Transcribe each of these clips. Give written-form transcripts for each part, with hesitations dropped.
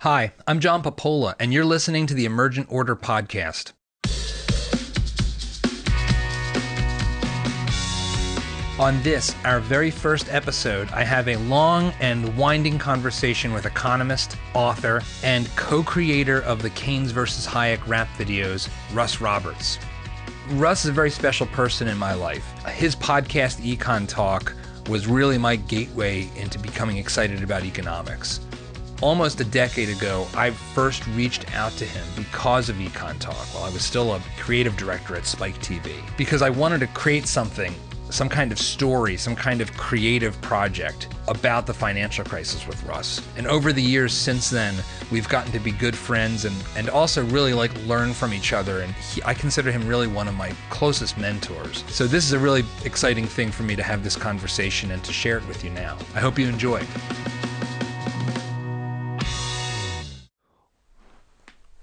Hi, I'm John Papola, and you're listening to the Emergent Order podcast. On this, our very first episode, I have a long and winding conversation with economist, author, and co-creator of the Keynes versus Hayek rap videos, Russ Roberts. Russ is a very special person in my life. His podcast, EconTalk, was really my gateway into becoming excited about economics. Almost a decade ago, I first reached out to him because of EconTalk while I was still a creative director at Spike TV, because I wanted to create something, some kind of story, some kind of creative project about the financial crisis with Russ. And over the years since then, we've gotten to be good friends and also really learn from each other. And I consider him really one of my closest mentors. So this is a really exciting thing for me to have this conversation and to share it with you now. I hope you enjoy.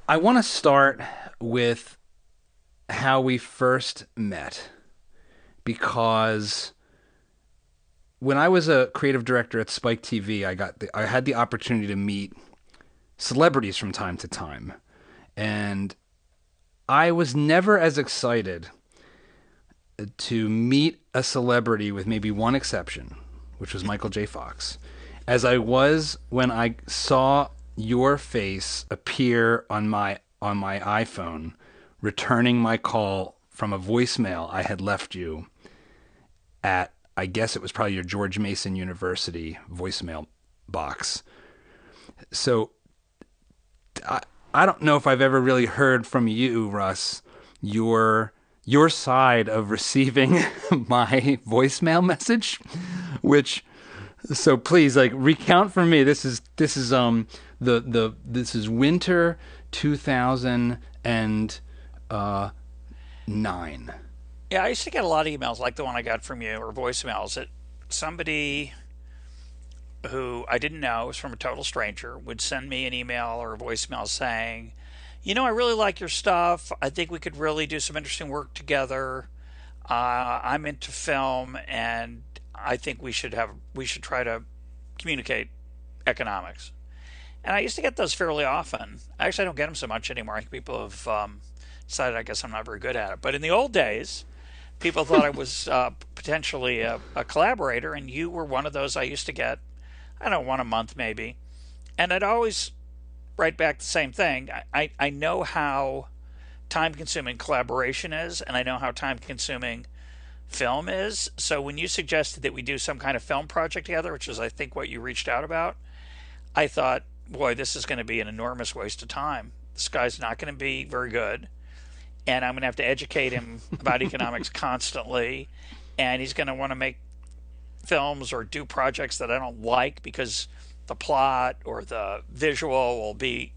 I want to start with how we first met, because when I was a creative director at Spike TV, I had the opportunity to meet celebrities from time to time, and I was never as excited to meet a celebrity, with maybe one exception, which was Michael J. Fox, as I was when I saw your face appear on my iPhone, returning my call from a voicemail I had left you at, I guess it was probably your George Mason University voicemail box. So I don't know if I've ever really heard from you, Russ, your side of receiving my voicemail message, so please, recount for me. This is winter 2009. Yeah, I used to get a lot of emails like the one I got from you, or voicemails, that somebody who I didn't know, was from a total stranger, would send me an email or a voicemail saying, I really like your stuff. I think we could really do some interesting work together. I'm into film, and I think we should try to communicate economics. And I used to get those fairly often. Actually, I don't get them so much anymore. I think people have decided, I guess I'm not very good at it. But in the old days, people thought I was potentially a collaborator, and you were one of those I used to get, I don't know, one a month maybe. And I'd always write back the same thing. I know how time-consuming collaboration is, and I know how time-consuming film is. So when you suggested that we do some kind of film project together, which is I think what you reached out about, I thought, boy, this is going to be an enormous waste of time. This guy's not going to be very good, and I'm going to have to educate him about economics constantly, and he's going to want to make films or do projects that I don't like because the plot or the visual will be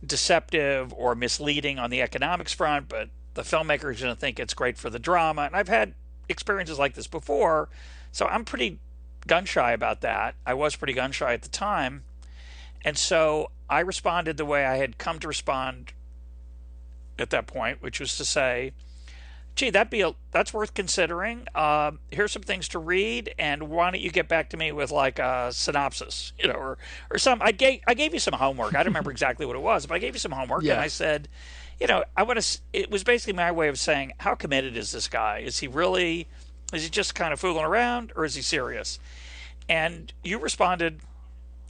deceptive or misleading on the economics front, but the filmmaker is going to think it's great for the drama. And I've had experiences like this before, so I'm pretty gun-shy about that. I was pretty gun-shy at the time. And so I responded the way I had come to respond at that point, which was to say, gee, that's worth considering. Here's some things to read, and why don't you get back to me with like a synopsis, or some. I gave you some homework. I don't remember exactly what it was, but I gave you some homework, Yeah. And I said, I want to. It was basically my way of saying, how committed is this guy? Is he just kind of fooling around, or is he serious? And you responded,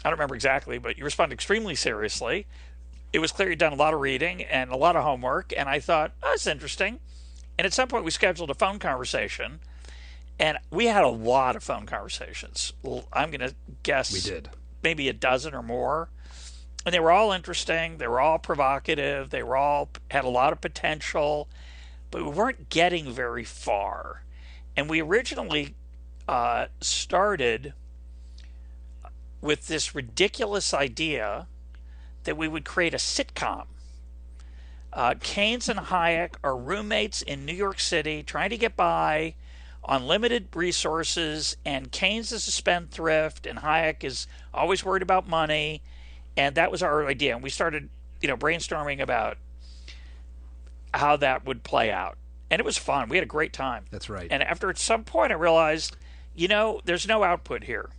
I don't remember exactly, but you responded extremely seriously. It was clear you'd done a lot of reading and a lot of homework, and I thought, oh, that's interesting. And at some point we scheduled a phone conversation, and we had a lot of phone conversations. I'm going to guess We did. Maybe a dozen or more. And they were all interesting. They were all provocative. They were all had a lot of potential, but we weren't getting very far. And we originally started with this ridiculous idea that we would create a sitcom. Keynes and Hayek are roommates in New York City trying to get by on limited resources, and Keynes is a spendthrift, and Hayek is always worried about money, and that was our idea. And we started, brainstorming about how that would play out, and it was fun. We had a great time. That's right. And after at some point, I realized, there's no output here.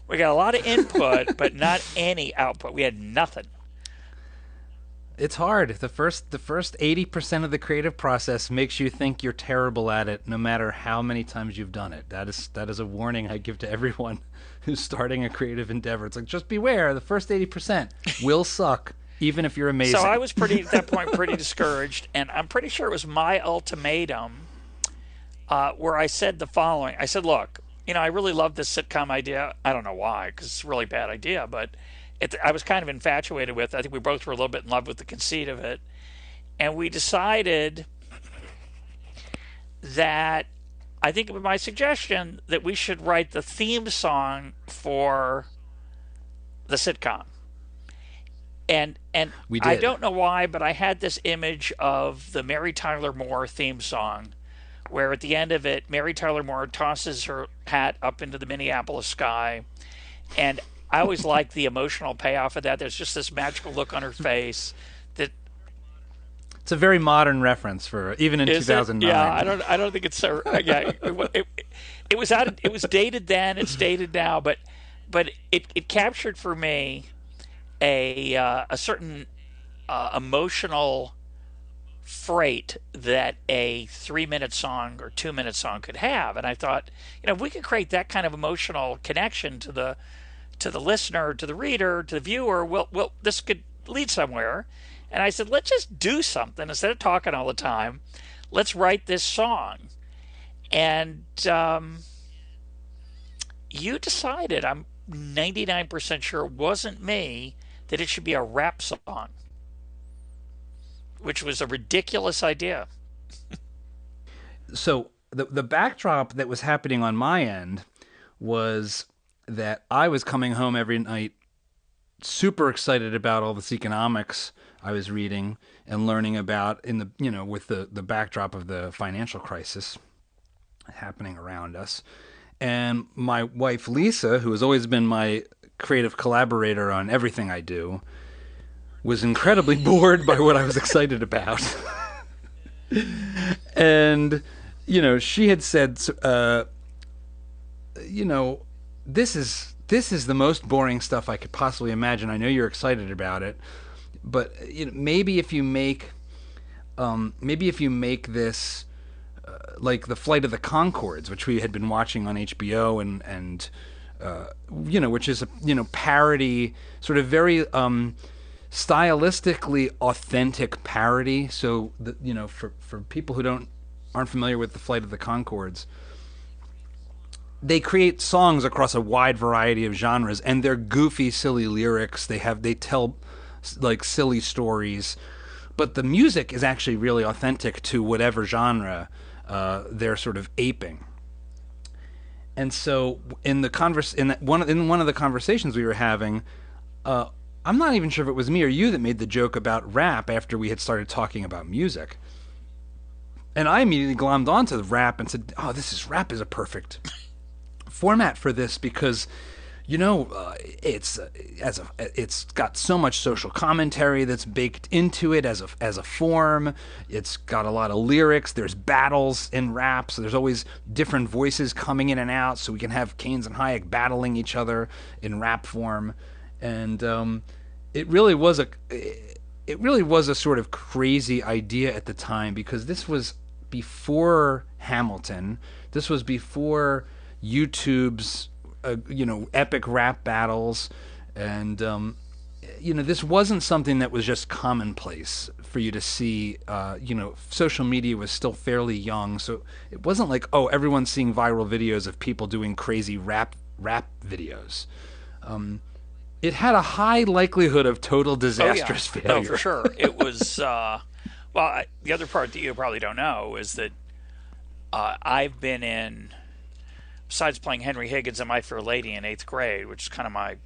We got a lot of input, but not any output. We had nothing. It's hard. The first 80% of the creative process makes you think you're terrible at it, no matter how many times you've done it. That is a warning I give to everyone who's starting a creative endeavor. It's like, just beware. The first 80% will suck, even if you're amazing. So I was at that point pretty discouraged, and I'm pretty sure it was my ultimatum where I said the following. I said, look, I really love this sitcom idea. I don't know why, because it's a really bad idea, but I was kind of infatuated with it. I think we both were a little bit in love with the conceit of it. And we decided that, I think it was my suggestion, that we should write the theme song for the sitcom. And We did. I don't know why, but I had this image of the Mary Tyler Moore theme song, where at the end of it, Mary Tyler Moore tosses her hat up into the Minneapolis sky. And I always like the emotional payoff of that. There's just this magical look on her face. That It's a very modern reference for even in 2009. Yeah, I don't think it's so. Yeah, it was out. It was dated then. It's dated now. But it captured for me a certain emotional freight that a 3-minute song or 2-minute song could have. And I thought, if we could create that kind of emotional connection to the listener, to the reader, to the viewer, well, this could lead somewhere. And I said, let's just do something instead of talking all the time. Let's write this song. And you decided, I'm 99% sure it wasn't me, that it should be a rap song, which was a ridiculous idea. So the backdrop that was happening on my end was that I was coming home every night super excited about all this economics I was reading and learning about with the backdrop of the financial crisis happening around us. And my wife, Lisa, who has always been my creative collaborator on everything I do, was incredibly bored by what I was excited about. And, she had said, this is the most boring stuff I could possibly imagine. I know you're excited about it, but maybe if you make this like the Flight of the Conchords, which we had been watching on HBO, and which is a parody, sort of very stylistically authentic parody. So for people who aren't familiar with the Flight of the Conchords, they create songs across a wide variety of genres, and they're goofy, silly lyrics. They tell like silly stories, but the music is actually really authentic to whatever genre they're sort of aping. And so in one of the conversations we were having, I'm not even sure if it was me or you that made the joke about rap after we had started talking about music. And I immediately glommed onto the rap and said, "Oh, rap is a perfect format for this because, it's got so much social commentary that's baked into it as a form. It's got a lot of lyrics. There's battles in rap, so there's always different voices coming in and out, so we can have Keynes and Hayek battling each other in rap form, and it really was a sort of crazy idea at the time because this was before Hamilton. This was before YouTube's epic rap battles, and this wasn't something that was just commonplace for you to see. Social media was still fairly young, so it wasn't like, oh, everyone's seeing viral videos of people doing crazy rap videos. It had a high likelihood of total disastrous failure. No, for sure. It was the other part that you probably don't know is that I've been in, besides playing Henry Higgins in My Fair Lady in 8th grade, which is kind of my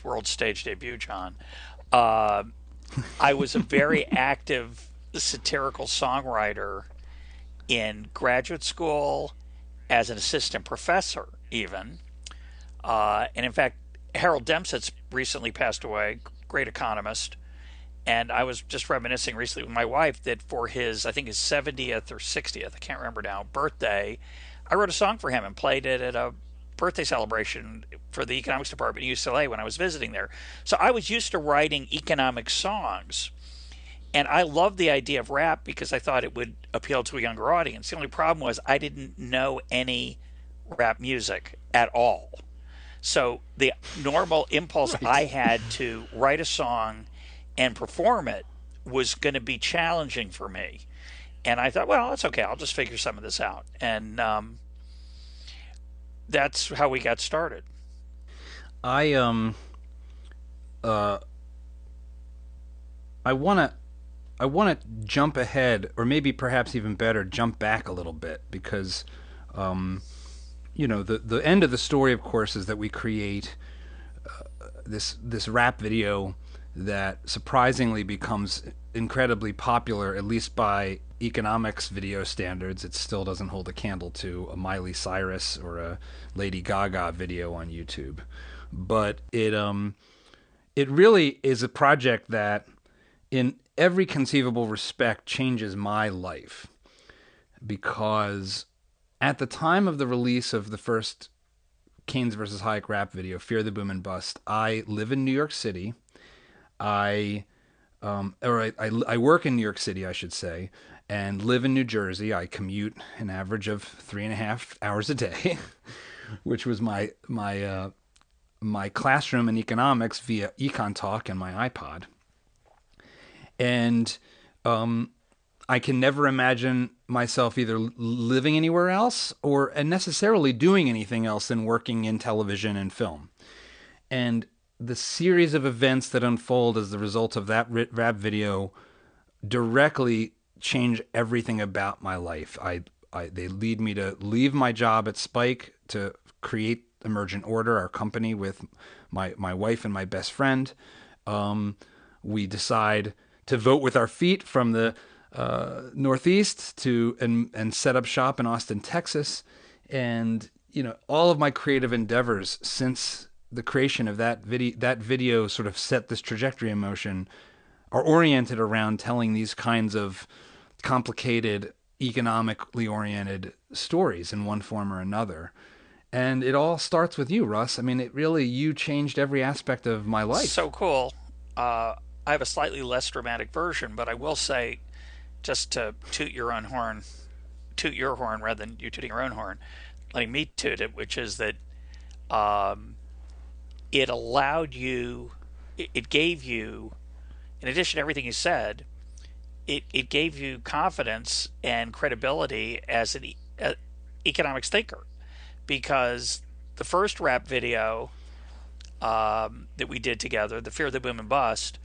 world stage debut, John, I was a very active satirical songwriter in graduate school, as an assistant professor even. And in fact, Harold Dempsey's recently passed away, great economist. And I was just reminiscing recently with my wife that for his, I think his 70th or 60th, I can't remember now, birthday, I wrote a song for him and played it at a birthday celebration for the economics department at UCLA when I was visiting there. So I was used to writing economic songs. And I loved the idea of rap because I thought it would appeal to a younger audience. The only problem was I didn't know any rap music at all. So the normal impulse Right. I had to write a song and perform it was going to be challenging for me. And I thought, well, that's okay. I'll just figure some of this out. And that's how we got started. I uh I want to I want to jump ahead, or maybe perhaps even better, jump back a little bit, because um, the end of the story, of course, is that we create this rap video that surprisingly becomes incredibly popular, at least by economics video standards. It still doesn't hold a candle to a Miley Cyrus or a Lady Gaga video on YouTube, but it really is a project that, in every conceivable respect, changes my life, because at the time of the release of the first Keynes versus Hayek rap video, Fear the Boom and Bust, I live in New York City. I I work in New York City, I should say, and live in New Jersey. I commute an average of 3.5 hours a day, which was my classroom in economics via EconTalk and my iPod. And I can never imagine myself either living anywhere else or necessarily doing anything else than working in television and film. And the series of events that unfold as the result of that rap video directly change everything about my life. They lead me to leave my job at Spike to create Emergent Order, our company, with my wife and my best friend. We decide to vote with our feet from the Northeast and set up shop in Austin, Texas. And all of my creative endeavors since the creation of that video sort of set this trajectory in motion, are oriented around telling these kinds of complicated, economically oriented stories in one form or another. And it all starts with you, Russ. I mean, you changed every aspect of my life. So cool. I have a slightly less dramatic version, but I will say, just to toot your horn rather than you tooting your own horn, letting me toot it, which is that um, it allowed you, it gave you, in addition to everything you said, it gave you confidence and credibility as an economics thinker, because the first rap video that we did together, the Fear the Boom and Bust,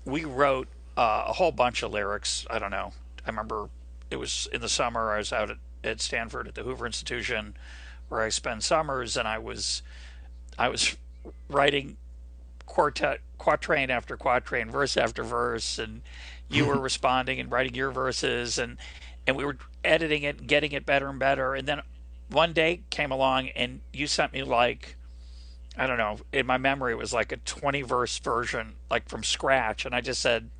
we wrote a whole bunch of lyrics. I don't know. I remember it was in the summer. I was out at Stanford at the Hoover Institution, where I spend summers, and I was writing quatrain after quatrain, verse after verse, and you were responding and writing your verses, and we were editing it and getting it better and better. And then one day came along, and you sent me, like, I don't know, in my memory it was like a 20 verse version, like from scratch, and I just said,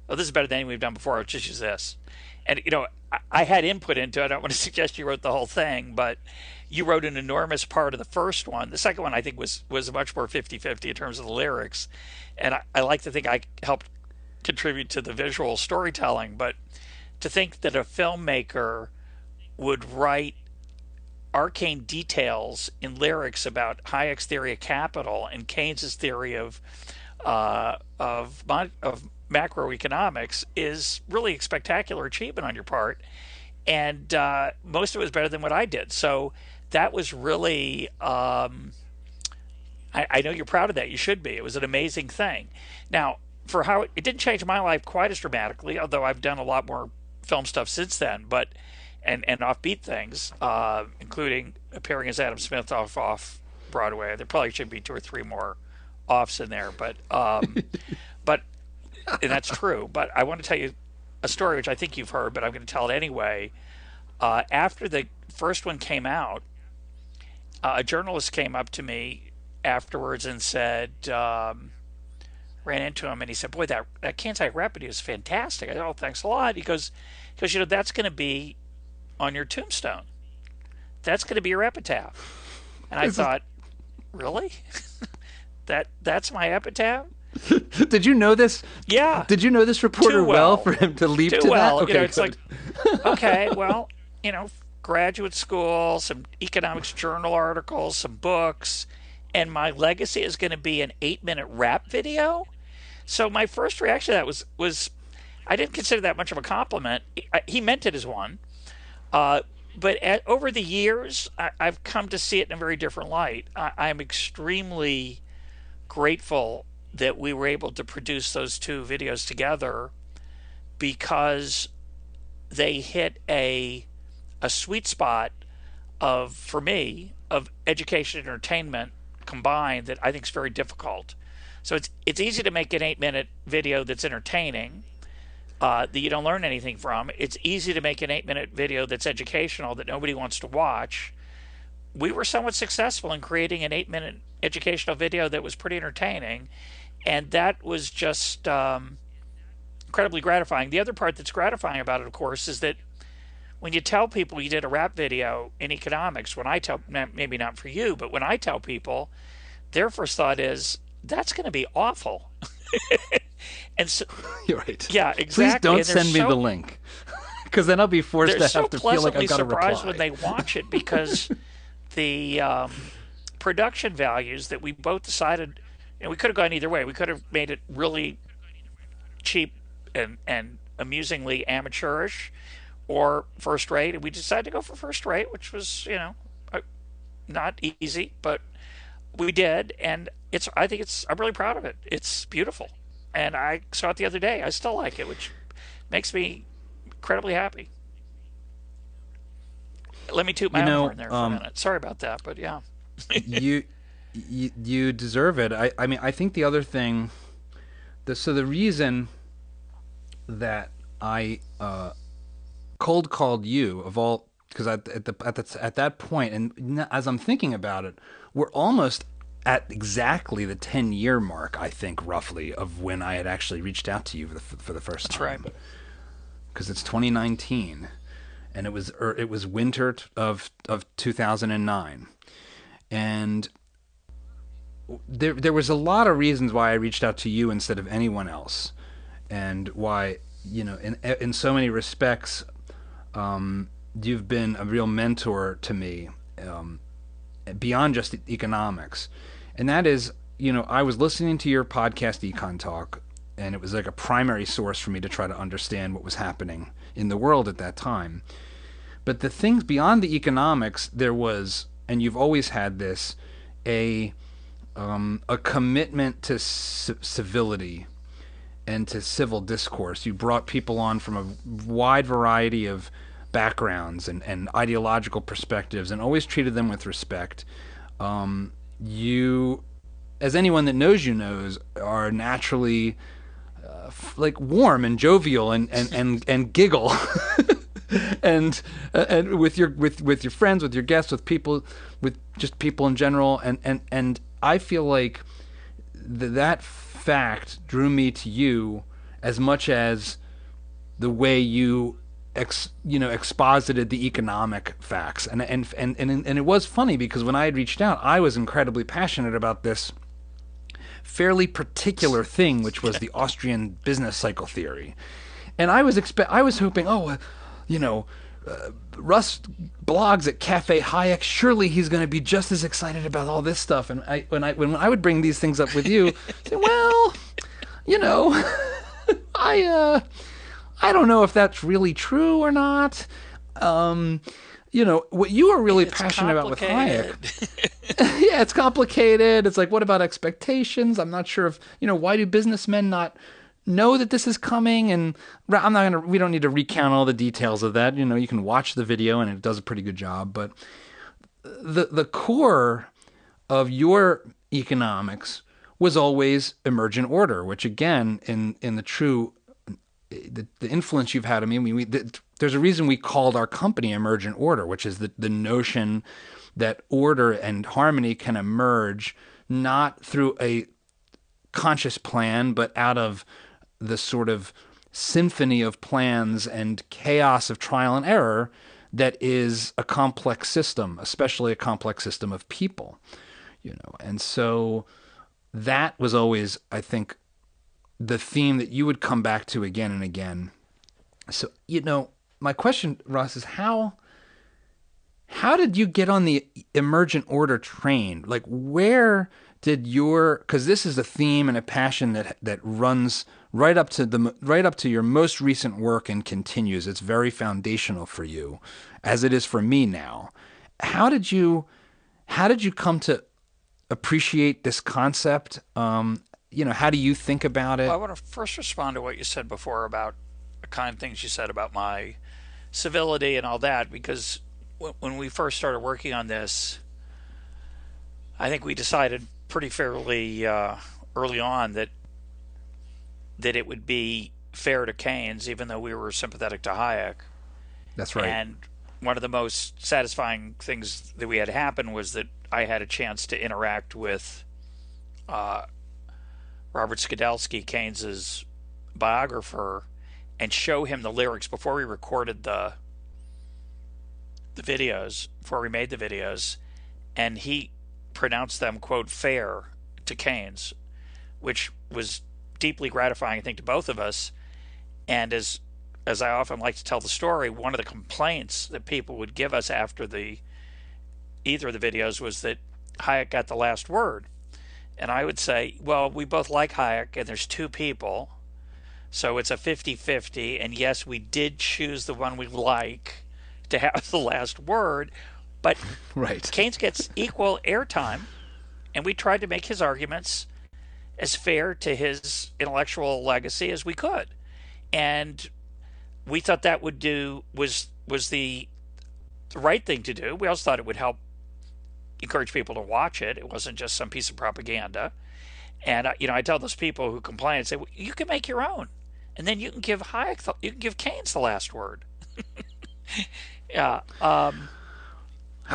"Oh, this is better than anything we've done before. Let's just use this." And I had input into it. I don't want to suggest you wrote the whole thing, but you wrote an enormous part of the first one. The second one, I think, was much more 50-50 in terms of the lyrics, and I like to think I helped contribute to the visual storytelling. But to think that a filmmaker would write arcane details in lyrics about Hayek's theory of capital and Keynes's theory of macroeconomics is really a spectacular achievement on your part, and most of it was better than what I did. So that was really, I know you're proud of that. You should be. It was an amazing thing. Now, for how it didn't change my life quite as dramatically, although I've done a lot more film stuff since then, but and offbeat things, including appearing as Adam Smith off Broadway. There probably should be two or three more offs in there, but and that's true. But I want to tell you a story which I think you've heard, but I'm going to tell it anyway. After the first one came out, a journalist came up to me afterwards and said, ran into him, and he said, "Boy, that Kansas rap video is fantastic." I said, "Oh, thanks a lot." He goes, that's going to be on your tombstone. That's going to be your epitaph. And I thought, really? That's my epitaph? Did you know this? Yeah, Did you know this reporter too well well. for him to leap Too to that? well. Okay, It's good. like, okay, well, graduate school, some economics journal articles, some books, and my legacy is going to be an 8-minute rap video. So my first reaction to that was I didn't consider that much of a compliment. He meant it as one. Uh, but over the years, I've come to see it in a very different light. I'm extremely grateful that we were able to produce those two videos together because they hit a sweet spot of, for me, of education and entertainment combined that I think is very difficult. So it's easy to make an 8-minute video that's entertaining, that you don't learn anything from. It's easy to make an 8-minute video that's educational that nobody wants to watch. We were somewhat successful in creating an 8-minute educational video that was pretty entertaining, and that was just incredibly gratifying. The other part that's gratifying about it, of course, is that when you tell people you did a rap video in economics, when I tell, maybe not for you, but when I tell people, their first thought is, that's going to be awful. And so, You're right. yeah, exactly. Please don't And send me the link, because then I'll be forced to they're have so to feel like pleasantly I've got to reply. surprised when they watch it because the production values that we both decided, and we could have gone either way. We could have made it really cheap and amusingly amateurish, or first rate, and we decided to go for first rate, which was not easy, but we did, and I'm really proud of it. It's beautiful, and I saw it the other day. I still like it, which makes me incredibly happy. Let me toot my own horn there for a minute. Sorry about that, but yeah. you, you deserve it. I mean, I think the other thing, so the reason that I cold called you of all, because at that point, and as I'm thinking about it, we're almost at exactly the 10-year mark, I think, roughly, of when I had actually reached out to you for the first time. That's right. Because it's 2019, and it was winter of 2009, and there was a lot of reasons why I reached out to you instead of anyone else, and why, in so many respects, you've been a real mentor to me, beyond just economics. And that is, I was listening to your podcast, EconTalk, and it was like a primary source for me to try to understand what was happening in the world at that time. But the things beyond the economics, there was, and you've always had this, a commitment to civility and to civil discourse. You brought people on from a wide variety of backgrounds and ideological perspectives, and always treated them with respect. You, as anyone that knows you knows, are naturally like warm and jovial and giggle and with your friends, with your guests, with people, with just people in general, and I feel like that fact drew me to you as much as the way you exposited the economic facts, and it was funny because when I had reached out, I was incredibly passionate about this fairly particular thing, which was the Austrian business cycle theory, and I was hoping, Russ blogs at Cafe Hayek. Surely he's going to be just as excited about all this stuff. And when I would bring these things up with you, say, well, I don't know if that's really true or not. What you are really passionate about with Hayek. Yeah, it's complicated. It's like, what about expectations? I'm not sure if, why do businessmen not know that this is coming? And we don't need to recount all the details of that. You can watch the video and it does a pretty good job. But the core of your economics was always emergent order, which again, in the true, the influence you've had on me, there's a reason we called our company Emergent Order, which is the notion that order and harmony can emerge not through a conscious plan, but out of the sort of symphony of plans and chaos of trial and error that is a complex system, especially a complex system of people, And so that was always, I think, the theme that you would come back to again and again. So, my question, Russ, is how did you get on the emergent order train? Like, where did because this is a theme and a passion that runs right up to your most recent work and continues. It's very foundational for you, as it is for me now. How did you come to appreciate this concept? How do you think about it? Well, I want to first respond to what you said before about the kind of things you said about my civility and all that, because when we first started working on this, I think we decided pretty fairly early on that it would be fair to Keynes, even though we were sympathetic to Hayek. That's right. And one of the most satisfying things that we had happen was that I had a chance to interact with Robert Skidelsky, Keynes's biographer, and show him the lyrics before we recorded the videos, before we made the videos, and he pronounced them, quote, fair to Keynes, which was deeply gratifying, I think, to both of us. And as I often like to tell the story, one of the complaints that people would give us after either of the videos was that Hayek got the last word. And I would say, well, we both like Hayek, and there's two people, so it's a 50-50, and yes, we did choose the one we like to have the last word, but right. Keynes gets equal airtime, and we tried to make his arguments as fair to his intellectual legacy as we could. And we thought that was the right thing to do. We also thought it would help encourage people to watch it. It wasn't just some piece of propaganda. And I tell those people who complain and say, well, you can make your own, and then you can give you can give Keynes the last word. Yeah.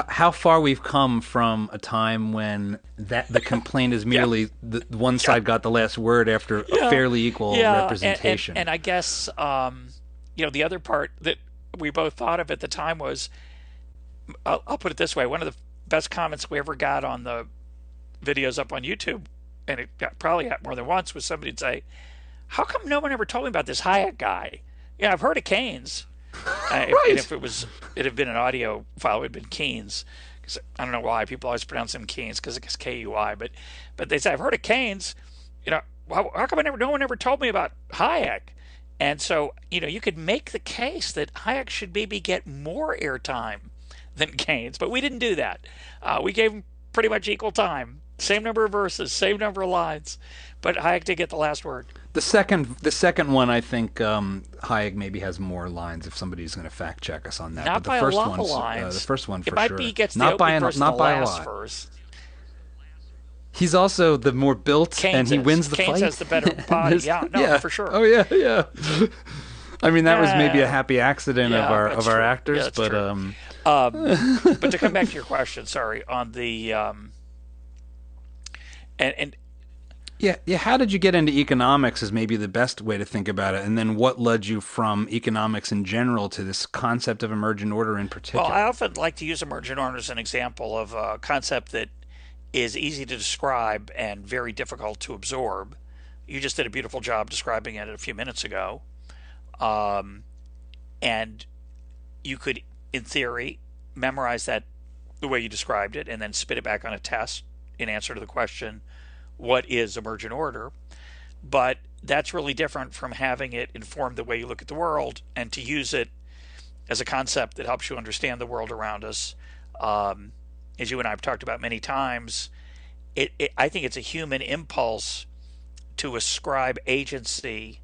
How far we've come from a time when the complaint is merely the one side got the last word after a fairly equal representation. And I guess the other part that we both thought of at the time was, I'll put it this way: one of the best comments we ever got on the videos up on YouTube, and it probably happened more than once, was somebody would say, "How come no one ever told me about this Hayek guy? Yeah, I've heard of Keynes." Right. And if it had been an audio file, it would have been Keynes. Because I don't know why people always pronounce him Keynes, because it's K-U-I. But they say, I've heard of Keynes. How come no one ever told me about Hayek? And so, you could make the case that Hayek should maybe get more airtime than Keynes, but we didn't do that. We gave him pretty much equal time, same number of verses, same number of lines, but Hayek did get the last word. The second one, I think Hayek maybe has more lines. If somebody's going to fact check us on that, not but by the first a lot one's, of lines. The first one for it might sure. Be he gets not the by verse not the by a last lot. Verse. He's also the more built, Keynes and he wins the Keynes fight. has the better body. For sure. Oh yeah. I mean, that was maybe a happy accident of our actors, but but to come back to your question, sorry, on the and Yeah. How did you get into economics is maybe the best way to think about it. And then what led you from economics in general to this concept of emergent order in particular? Well, I often like to use emergent order as an example of a concept that is easy to describe and very difficult to absorb. You just did a beautiful job describing it a few minutes ago. And you could, in theory, memorize that the way you described it and then spit it back on a test in answer to the question, what is emergent order? But that's really different from having it inform the way you look at the world and to use it as a concept that helps you understand the world around us. As you and I have talked about many times, I think it's a human impulse to ascribe agency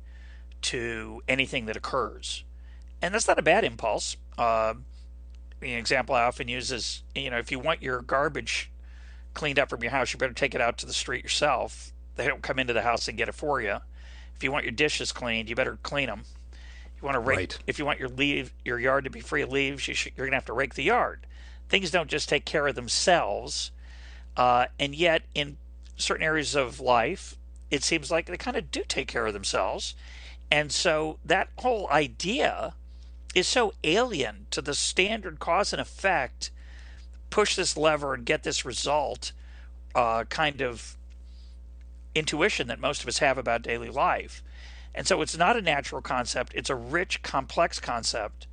to anything that occurs. And that's not a bad impulse. An example I often use is, if you want your garbage cleaned up from your house, you better take it out to the street yourself. They don't come into the house and get it for you. If you want your dishes cleaned, you better clean them. You want to rake. Right. If you want your yard to be free of leaves, you're going to have to rake the yard. Things don't just take care of themselves, and yet in certain areas of life, it seems like they kind of do take care of themselves. And so that whole idea is so alien to the standard cause and effect, push this lever and get this result kind of intuition that most of us have about daily life. And so it's not a natural concept, it's a rich, complex concept.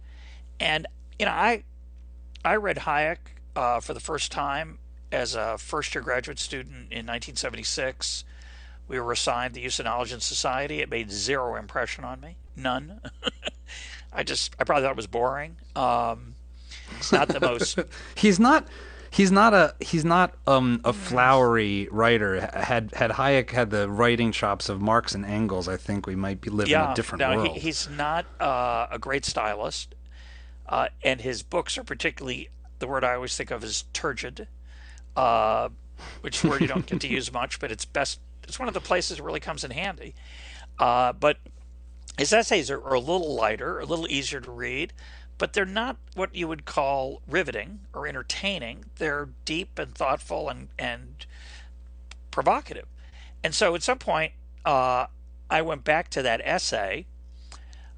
And, I read Hayek for the first time as a first year graduate student in 1976. We were assigned the Use of Knowledge in Society. It made zero impression on me, none. I probably thought it was boring. It's not the most. he's not a flowery writer. Had Hayek had the writing chops of Marx and Engels, I think we might be living in a different world. He's not a great stylist, and his books are particularly, the word I always think of is turgid, which word you don't get to use much, but it's best. It's one of the places it really comes in handy. But his essays are a little lighter, a little easier to read, but they're not what you would call riveting or entertaining. They're deep and thoughtful and provocative. And so at some point, I went back to that essay,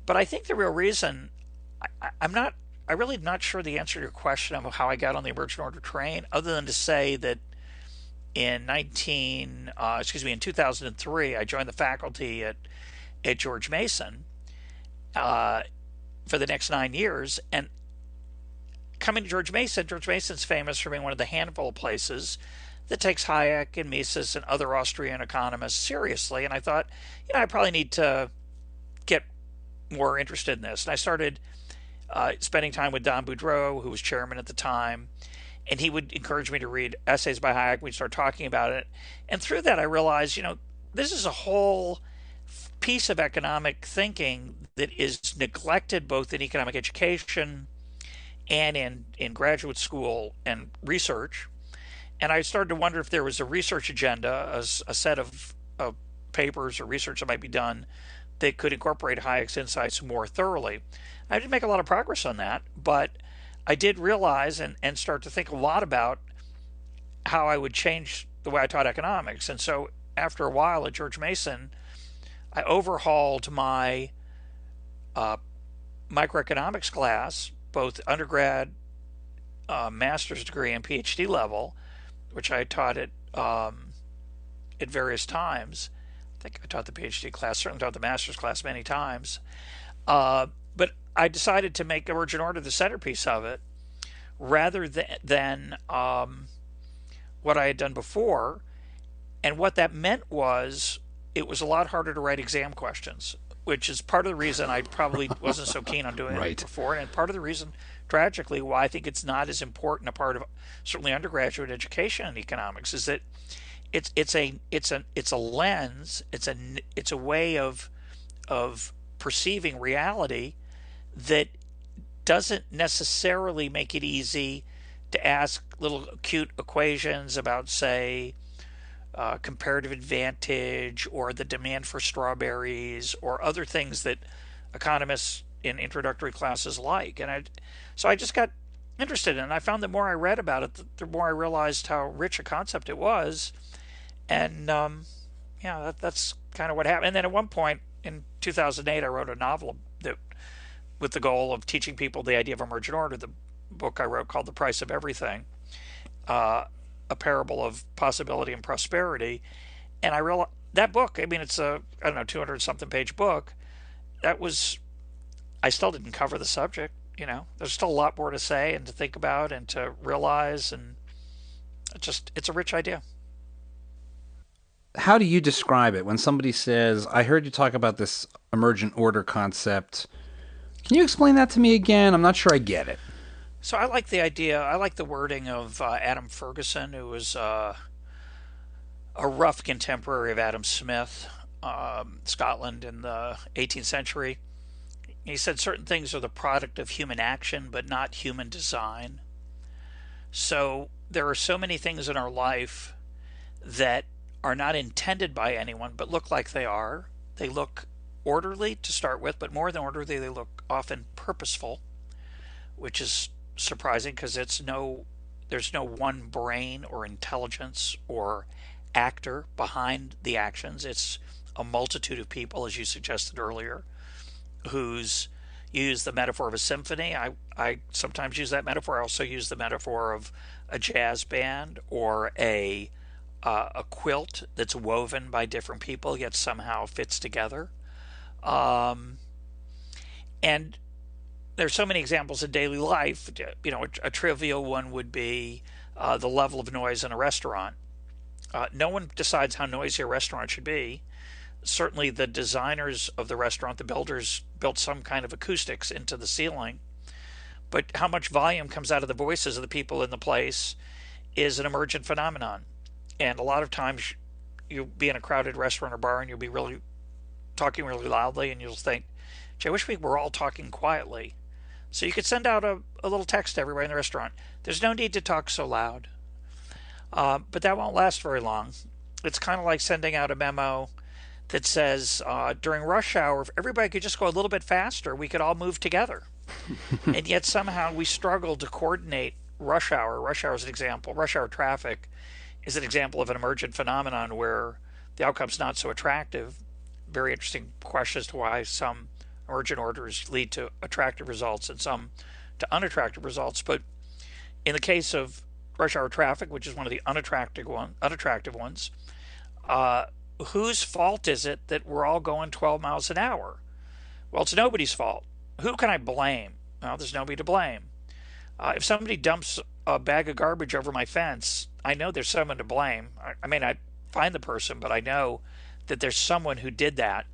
but I think the real reason I really not sure the answer to your question of how I got on the Emergent Order train, other than to say that in 2003, I joined the faculty at George Mason for the next 9 years. And coming to George Mason's famous for being one of the handful of places that takes Hayek and Mises and other Austrian economists seriously. And I thought, I probably need to get more interested in this. And I started spending time with Don Boudreau, who was chairman at the time, and he would encourage me to read essays by Hayek. We'd start talking about it. And through that, I realized, this is a whole piece of economic thinking that is neglected both in economic education and in graduate school and research. And I started to wonder if there was a research agenda, a set of papers or research that might be done that could incorporate Hayek's insights more thoroughly. I didn't make a lot of progress on that, but I did realize and start to think a lot about how I would change the way I taught economics. And so after a while at George Mason, I overhauled my microeconomics class, both undergrad, master's degree, and PhD level, which I taught at various times. I think I taught the PhD class, certainly taught the master's class many times. But I decided to make Emergent Order the centerpiece of it, rather than what I had done before. And what that meant was it was a lot harder to write exam questions, which is part of the reason I probably wasn't so keen on doing it before, and part of the reason, tragically, why I think it's not as important a part of certainly undergraduate education in economics is that it's a lens, it's a way of perceiving reality that doesn't necessarily make it easy to ask little cute equations about, say, comparative advantage or the demand for strawberries or other things that economists in introductory classes like. So I just got interested in it. And I found the more I read about it, the more I realized how rich a concept it was. And that's kind of what happened. And then at one point in 2008, I wrote a novel that, with the goal of teaching people the idea of emergent order. The book I wrote called The Price of Everything, a parable of possibility and prosperity. And I realized that book, I mean, it's a, 200 something page book. I still didn't cover the subject, there's still a lot more to say and to think about and to realize. And it's a rich idea. How do you describe it when somebody says, I heard you talk about this emergent order concept? Can you explain that to me again? I'm not sure I get it. So I like the idea. I like the wording of Adam Ferguson, who was a rough contemporary of Adam Smith, Scotland in the 18th century. He said certain things are the product of human action, but not human design. So there are so many things in our life that are not intended by anyone, but look like they are. They look orderly to start with, but more than orderly, they look often purposeful, which is surprising because there's no one brain or intelligence or actor behind the actions. It's a multitude of people, as you suggested earlier, whose You use the metaphor of a symphony. I sometimes use that metaphor. I also use the metaphor of a jazz band or a quilt that's woven by different people yet somehow fits together. Um, and there's so many examples in daily life. A trivial one would be the level of noise in a restaurant. No one decides how noisy a restaurant should be. Certainly, the designers of the restaurant, the builders, built some kind of acoustics into the ceiling. But how much volume comes out of the voices of the people in the place is an emergent phenomenon. And a lot of times you'll be in a crowded restaurant or bar and you'll be really talking really loudly and you'll think, gee, I wish we were all talking quietly. So you could send out a little text to everybody in the restaurant. There's no need to talk so loud. But that won't last very long. It's kind of like sending out a memo that says during rush hour, if everybody could just go a little bit faster, we could all move together. And yet somehow we struggle to coordinate rush hour. Rush hour is an example. Rush hour traffic is an example of an emergent phenomenon where the outcome's not so attractive. Very interesting question as to why some emergent orders lead to attractive results and some to unattractive results. But in the case of rush hour traffic, which is one of the unattractive ones, whose fault is it that we're all going 12 miles an hour? Well, it's nobody's fault. Who can I blame? Well, there's nobody to blame. If somebody dumps a bag of garbage over my fence, I know there's someone to blame. I may not find the person, but I know that there's someone who did that.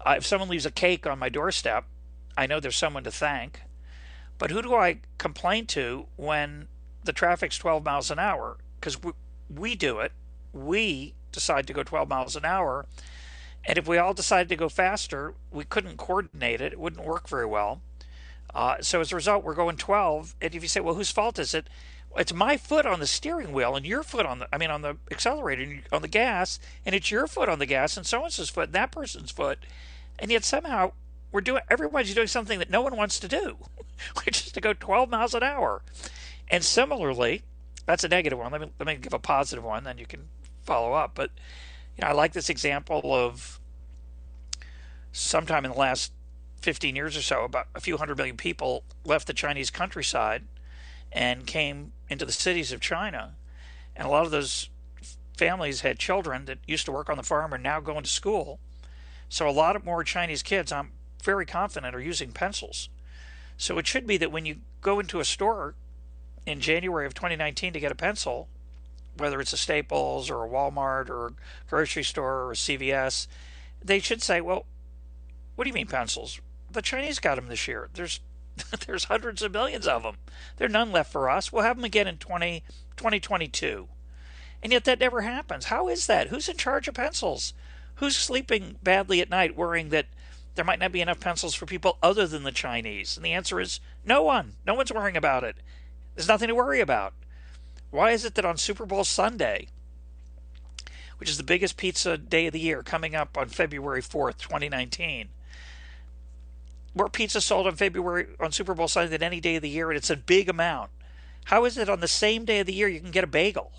If someone leaves a cake on my doorstep, I know there's someone to thank. But who do I complain to when the traffic's 12 miles an hour? Because we do it. We decide to go 12 miles an hour. And if we all decided to go faster, we couldn't coordinate it. It wouldn't work very well. So as a result, we're going 12. And if you say, well, whose fault is it? It's my foot on the steering wheel and your foot on the accelerator and on the gas, and it's your foot on the gas and so-and-so's foot and that person's foot. And yet somehow everybody's doing something that no one wants to do, which is to go 12 miles an hour. And similarly, that's a negative one. Let me give a positive one, then you can follow up. But I like this example of sometime in the last 15 years or so, about a few 100 million people left the Chinese countryside and came into the cities of China. And a lot of those families had children that used to work on the farm and now going to school. So a lot more Chinese kids, I'm very confident, are using pencils. So it should be that when you go into a store in January of 2019 to get a pencil, whether it's a Staples or a Walmart or a grocery store or a CVS, they should say, well, what do you mean pencils? The Chinese got them this year. There's hundreds of millions of them. There are none left for us. We'll have them again in 2022. And yet that never happens. How is that? Who's in charge of pencils? Who's sleeping badly at night worrying that there might not be enough pencils for people other than the Chinese? And the answer is no one. No one's worrying about it. There's nothing to worry about. Why is it that on Super Bowl Sunday, which is the biggest pizza day of the year, coming up on February 4th, 2019, more pizza sold on Super Bowl Sunday than any day of the year, and it's a big amount. How is it on the same day of the year you can get a bagel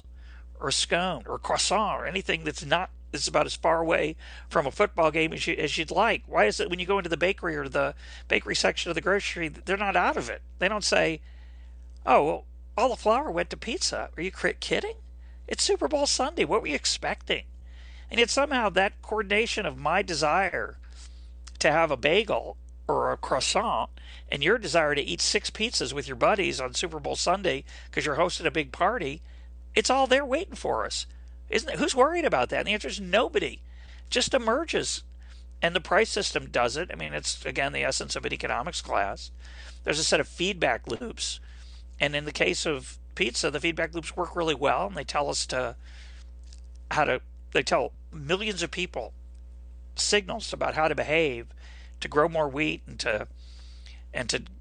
or a scone or a croissant or anything that's about as far away from a football game as you'd like? Why is it when you go into the bakery or the bakery section of the grocery, they're not out of it? They don't say, oh, well, all the flour went to pizza. Are you kidding? It's Super Bowl Sunday. What were you expecting? And yet somehow that coordination of my desire to have a bagel or a croissant and your desire to eat 6 pizzas with your buddies on Super Bowl Sunday because you're hosting a big party, it's all there waiting for us. Isn't it? Who's worried about that? And the answer is nobody. It just emerges. And the price system does it. I mean, it's, again, the essence of an economics class. There's a set of feedback loops. And in the case of pizza, the feedback loops work really well. And they tell us they tell millions of people signals about how to behave, to grow more wheat and to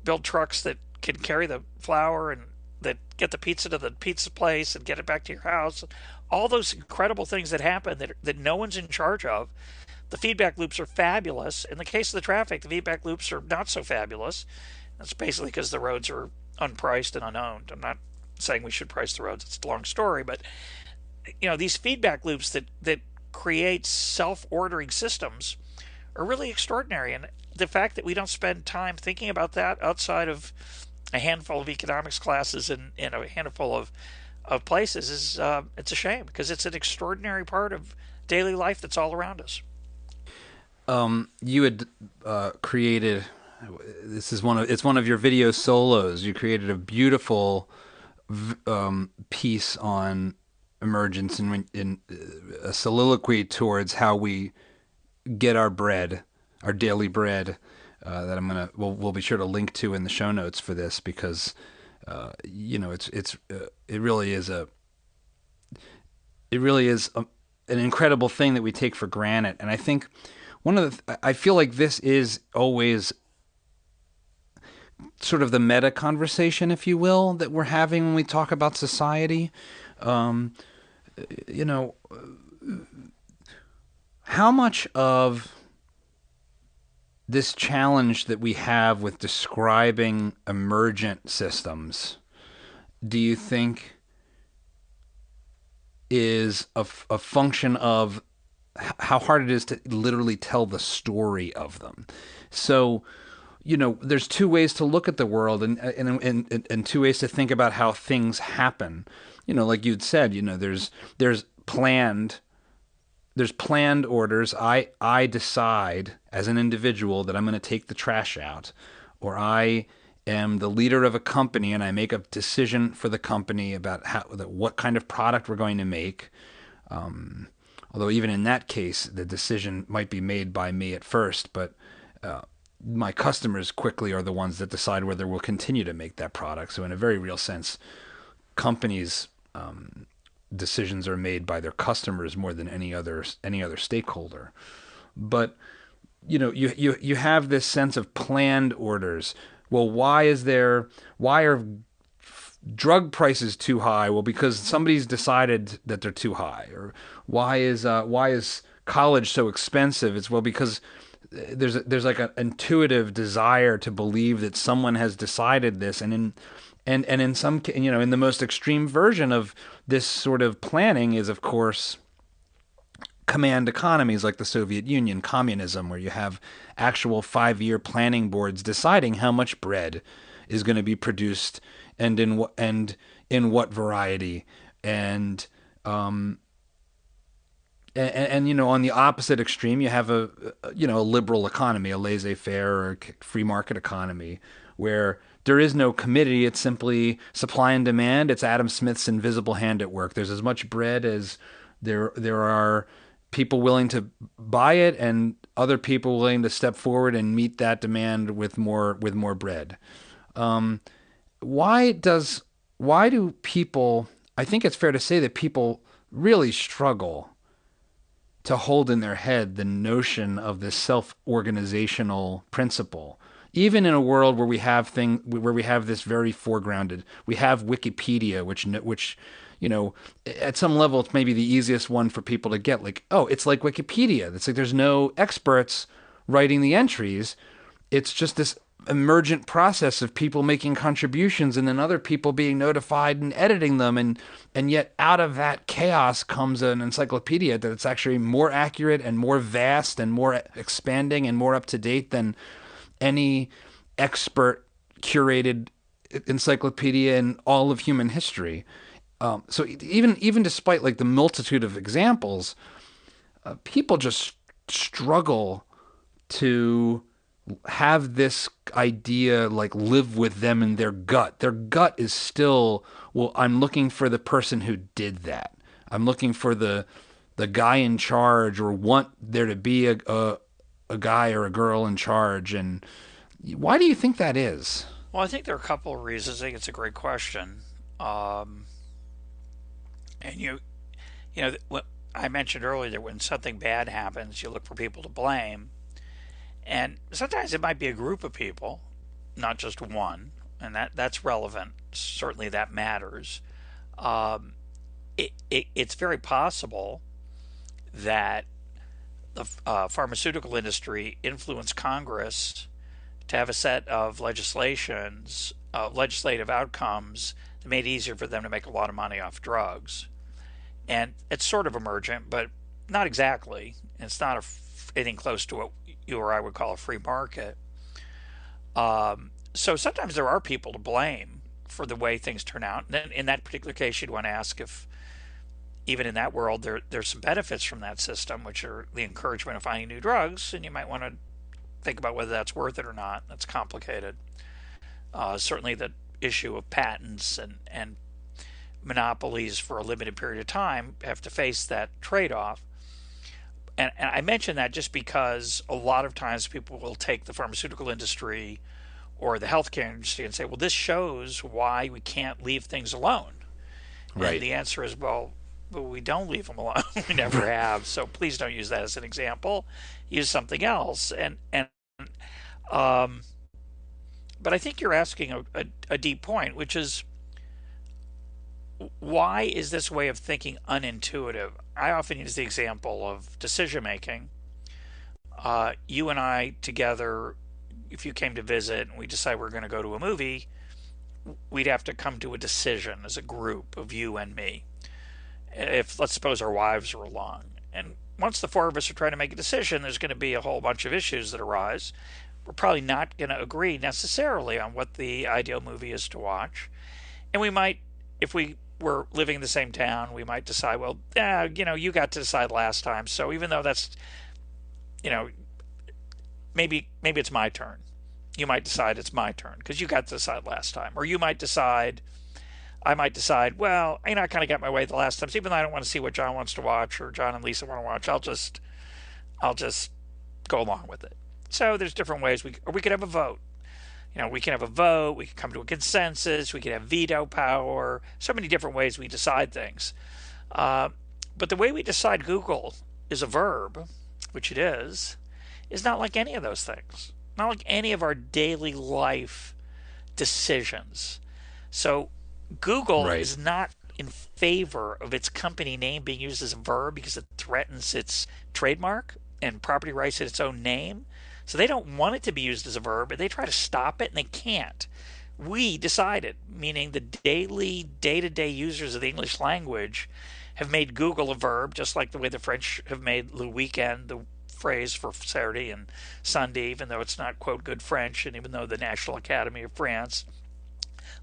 build trucks that can carry the flour and that get the pizza to the pizza place and get it back to your house. All those incredible things that happen that no one's in charge of. The feedback loops are fabulous. In the case of the traffic, the feedback loops are not so fabulous. That's basically because the roads are unpriced and unowned. I'm not saying we should price the roads. It's a long story, but these feedback loops that create self-ordering systems are really extraordinary. And the fact that we don't spend time thinking about that outside of a handful of economics classes in a handful of places is it's a shame because it's an extraordinary part of daily life that's all around us. You had created, this is it's one of your video solos. You created a beautiful piece on emergence in a soliloquy towards how we get our bread, our daily bread. That we'll be sure to link to in the show notes for this because it really is an incredible thing that we take for granted. And I think I feel like this is always sort of the meta conversation, if you will, that we're having when we talk about society. You know, how much of this challenge that we have with describing emergent systems do you think is a function of how hard it is to literally tell the story of them? So, there's two ways to look at the world and two ways to think about how things happen. Like you'd said, there's planned orders. I decide as an individual that I'm going to take the trash out, or I am the leader of a company and I make a decision for the company about what kind of product we're going to make. Although even in that case, the decision might be made by me at first, but my customers quickly are the ones that decide whether we'll continue to make that product. So in a very real sense, companies' decisions are made by their customers more than any other stakeholder. But you have this sense of planned orders. Well, why are drug prices too high? Well, because somebody's decided that they're too high. Or why is college so expensive? It's because there's like an intuitive desire to believe that someone has decided this, and in some, in the most extreme version of this sort of planning is, of course, command economies like the Soviet Union, communism, where you have actual 5-year planning boards deciding how much bread is going to be produced and in what variety, and on the opposite extreme you have a liberal economy, a laissez-faire or free market economy, where there is no committee. It's simply supply and demand. It's Adam Smith's invisible hand at work. There's as much bread as there are people willing to buy it, and other people willing to step forward and meet that demand with more bread. Why do people? I think it's fair to say that people really struggle to hold in their head the notion of this self-organizational principle, even in a world where we have this very foregrounded. We have Wikipedia, which at some level it's maybe the easiest one for people to get. Like, oh, it's like Wikipedia. It's like there's no experts writing the entries. It's just this emergent process of people making contributions and then other people being notified and editing them, and yet out of that chaos comes an encyclopedia that's actually more accurate and more vast and more expanding and more up to date than any expert curated encyclopedia in all of human history. So even despite like the multitude of examples, people just struggle to have this idea like live with them in their gut. Their gut is still, well, I'm looking for the person who did that. I'm looking for the guy in charge, or want there to be a guy or a girl in charge. And why do you think that is? Well, I think there are a couple of reasons. I think it's a great question. And what I mentioned earlier, that when something bad happens, you look for people to blame. And sometimes it might be a group of people, not just one, and that's relevant. Certainly that matters. It's very possible that the pharmaceutical industry influenced Congress to have a set of legislative outcomes that made it easier for them to make a lot of money off drugs. And it's sort of emergent, but not exactly. It's not anything close to what you or I would call a free market. So sometimes there are people to blame for the way things turn out. And then in that particular case, you'd want to ask if even in that world there's some benefits from that system, which are the encouragement of finding new drugs, and you might want to think about whether that's worth it or not. That's complicated. Certainly the issue of patents and monopolies for a limited period of time have to face that trade-off. And I mention that just because a lot of times people will take the pharmaceutical industry or the healthcare industry and say, well, this shows why we can't leave things alone. Right. And the answer is, well, we don't leave them alone. We never have. So please don't use that as an example. Use something else. But I think you're asking a deep point, which is, why is this way of thinking unintuitive? I often use the example of decision making. You and I together, if you came to visit and we decide we're going to go to a movie, we'd have to come to a decision as a group of you and me. If, let's suppose, our wives are along, and once the four of us are trying to make a decision, there's going to be a whole bunch of issues that arise. We're probably not going to agree necessarily on what the ideal movie is to watch. And we might, if we were living in the same town, we might decide, well, you got to decide last time. So even though that's, maybe it's my turn. You might decide it's my turn because you got to decide last time. Or I might decide, well, I kind of got my way the last time. So even though I don't want to see what John wants to watch or John and Lisa want to watch, I'll just go along with it. So there's different ways we could have a vote. We can have a vote, we can come to a consensus, we can have veto power, so many different ways we decide things. But the way we decide Google is a verb, which it is not like any of those things. Not like any of our daily life decisions. So Google is not in favor of its company name being used as a verb because it threatens its trademark and property rights in its own name. So they don't want it to be used as a verb, but they try to stop it and they can't. We decided, meaning the daily, day-to-day users of the English language have made Google a verb, just like the way the French have made le weekend the phrase for Saturday and Sunday, even though it's not, quote, good French, and even though the National Academy of France,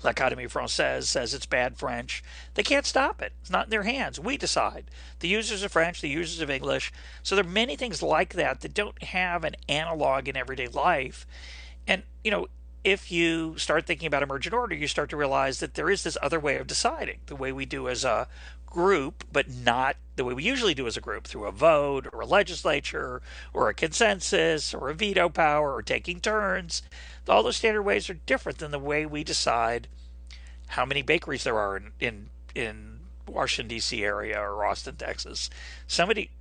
l'Académie Française, says it's bad French. They can't stop it. It's not in their hands. We decide. The users of French, the users of English. So there are many things like that that don't have an analog in everyday life. And, if you start thinking about emergent order, you start to realize that there is this other way of deciding, the way we do as a group, but not the way we usually do as a group, through a vote or a legislature or a consensus or a veto power or taking turns. All those standard ways are different than the way we decide how many bakeries there are in Washington, D.C. area or Austin, Texas.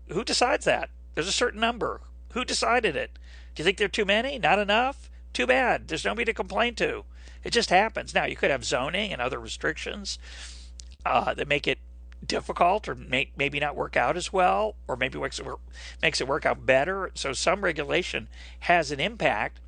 Who decides that? There's a certain number. Who decided it? Do you think there are too many? Not enough? Too bad. There's nobody to complain to. It just happens. Now, you could have zoning and other restrictions that make it difficult or maybe not work out as well, or maybe makes it work out better. So some regulation has an impact,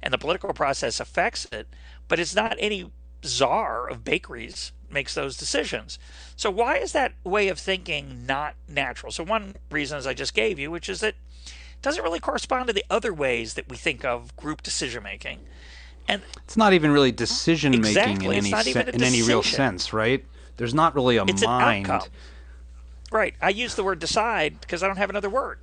and the political process affects it, but it's not any czar of bakeries makes those decisions. So why is that way of thinking not natural? So one reason, as I just gave you, which is that it doesn't really correspond to the other ways that we think of group decision making. And it's not even really decision making exactly, in any real sense, right? There's not really it's mind. An outcome. Right. I use the word decide because I don't have another word.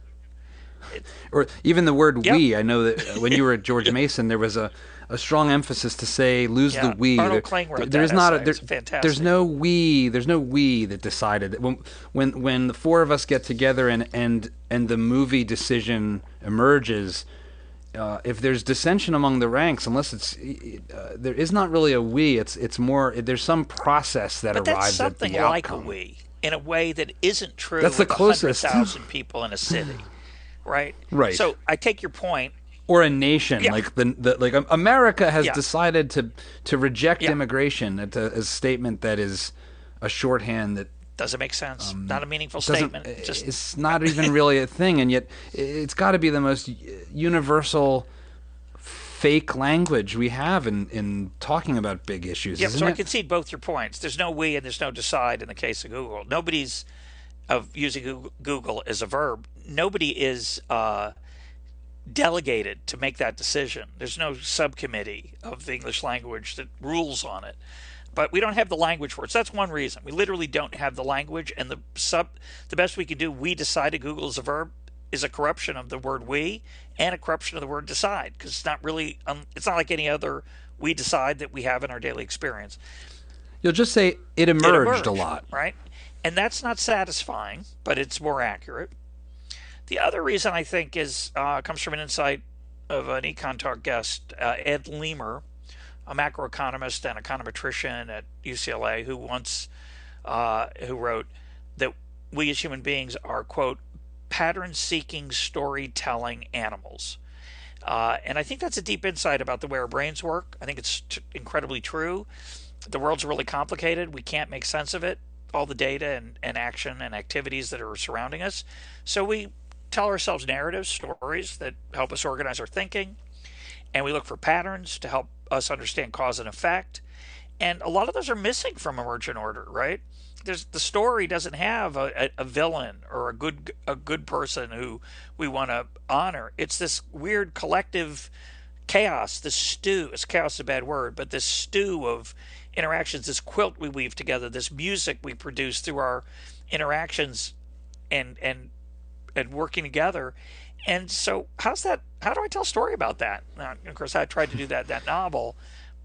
Or even the word we. I know that when you were at George Mason, there was a strong emphasis to say lose the we. Arnold Kling wrote there's that not essay. It's fantastic. There's no we that decided. When the four of us get together and the movie decision emerges, if there's dissension among the ranks, unless there is not really a we. It's more there's some process that arrives at the outcome. But that's something like a we in a way that isn't true. That's the closest. 100,000 people in a city. Right. So I take your point. Or a nation, like America has decided to reject immigration. It's a statement that is a shorthand that doesn't make sense. Not a meaningful statement. It's not even really a thing, and yet it's got to be the most universal fake language we have in talking about big issues. Yeah. Isn't So it? I concede both your points. There's no we and there's no decide in the case of Google. Nobody's of using Google as a verb. Nobody is delegated to make that decision. There's no subcommittee of the English language that rules on it. But we don't have the language for it. So that's one reason. We literally don't have the language, and the best we can do, we decide to Google as a verb, is a corruption of the word we and a corruption of the word decide, because it's not really it's not like any other we decide that we have in our daily experience. You'll just say it emerged a lot. Right? And that's not satisfying, but it's more accurate. The other reason I think is comes from an insight of an EconTalk guest, Ed Leamer, a macroeconomist and econometrician at UCLA, who who wrote that we as human beings are, quote, pattern-seeking, storytelling animals. And I think that's a deep insight about the way our brains work. I think it's incredibly true. The world's really complicated. We can't make sense of it, all the data and action and activities that are surrounding us. So we tell ourselves narratives, stories that help us organize our thinking, and we look for patterns to help us understand cause and effect. And a lot of those are missing from Emergent Order, right? The story doesn't have a villain or a good person who we want to honor. It's this weird collective chaos, this stew. Chaos is a bad word, but this stew of interactions, this quilt we weave together, this music we produce through our interactions and working together. And so how do I tell a story about that? Now, of course, I tried to do that novel,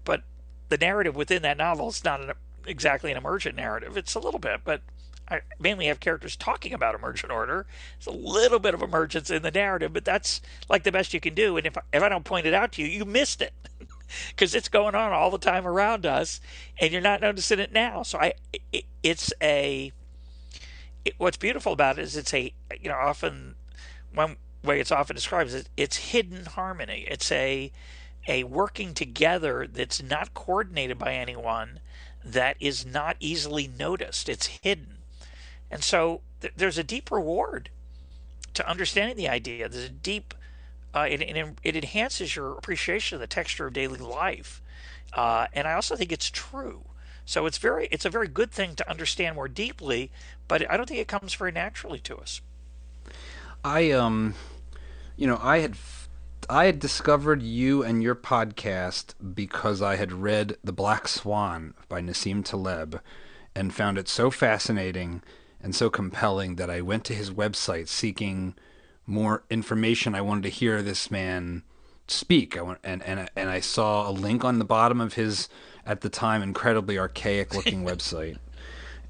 but the narrative within that novel is not exactly an emergent narrative. It's a little bit, but I mainly have characters talking about Emergent Order. It's a little bit of emergence in the narrative, but that's like the best you can do. And if I don't point it out to you, you missed it because it's going on all the time around us, and you're not noticing it now. So what's beautiful about it is often one way it's often described is it's hidden harmony. It's a working together that's not coordinated by anyone, that is not easily noticed. It's hidden. And so there's a deep reward to understanding the idea. There's a deep, it enhances your appreciation of the texture of daily life. And I also think it's true. So it's a very good thing to understand more deeply, but I don't think it comes very naturally to us. I had discovered you and your podcast because I had read The Black Swan by Nassim Taleb and found it so fascinating and so compelling that I went to his website seeking more information. I wanted to hear this man speak. And I saw a link on the bottom of his, at the time, incredibly archaic looking website.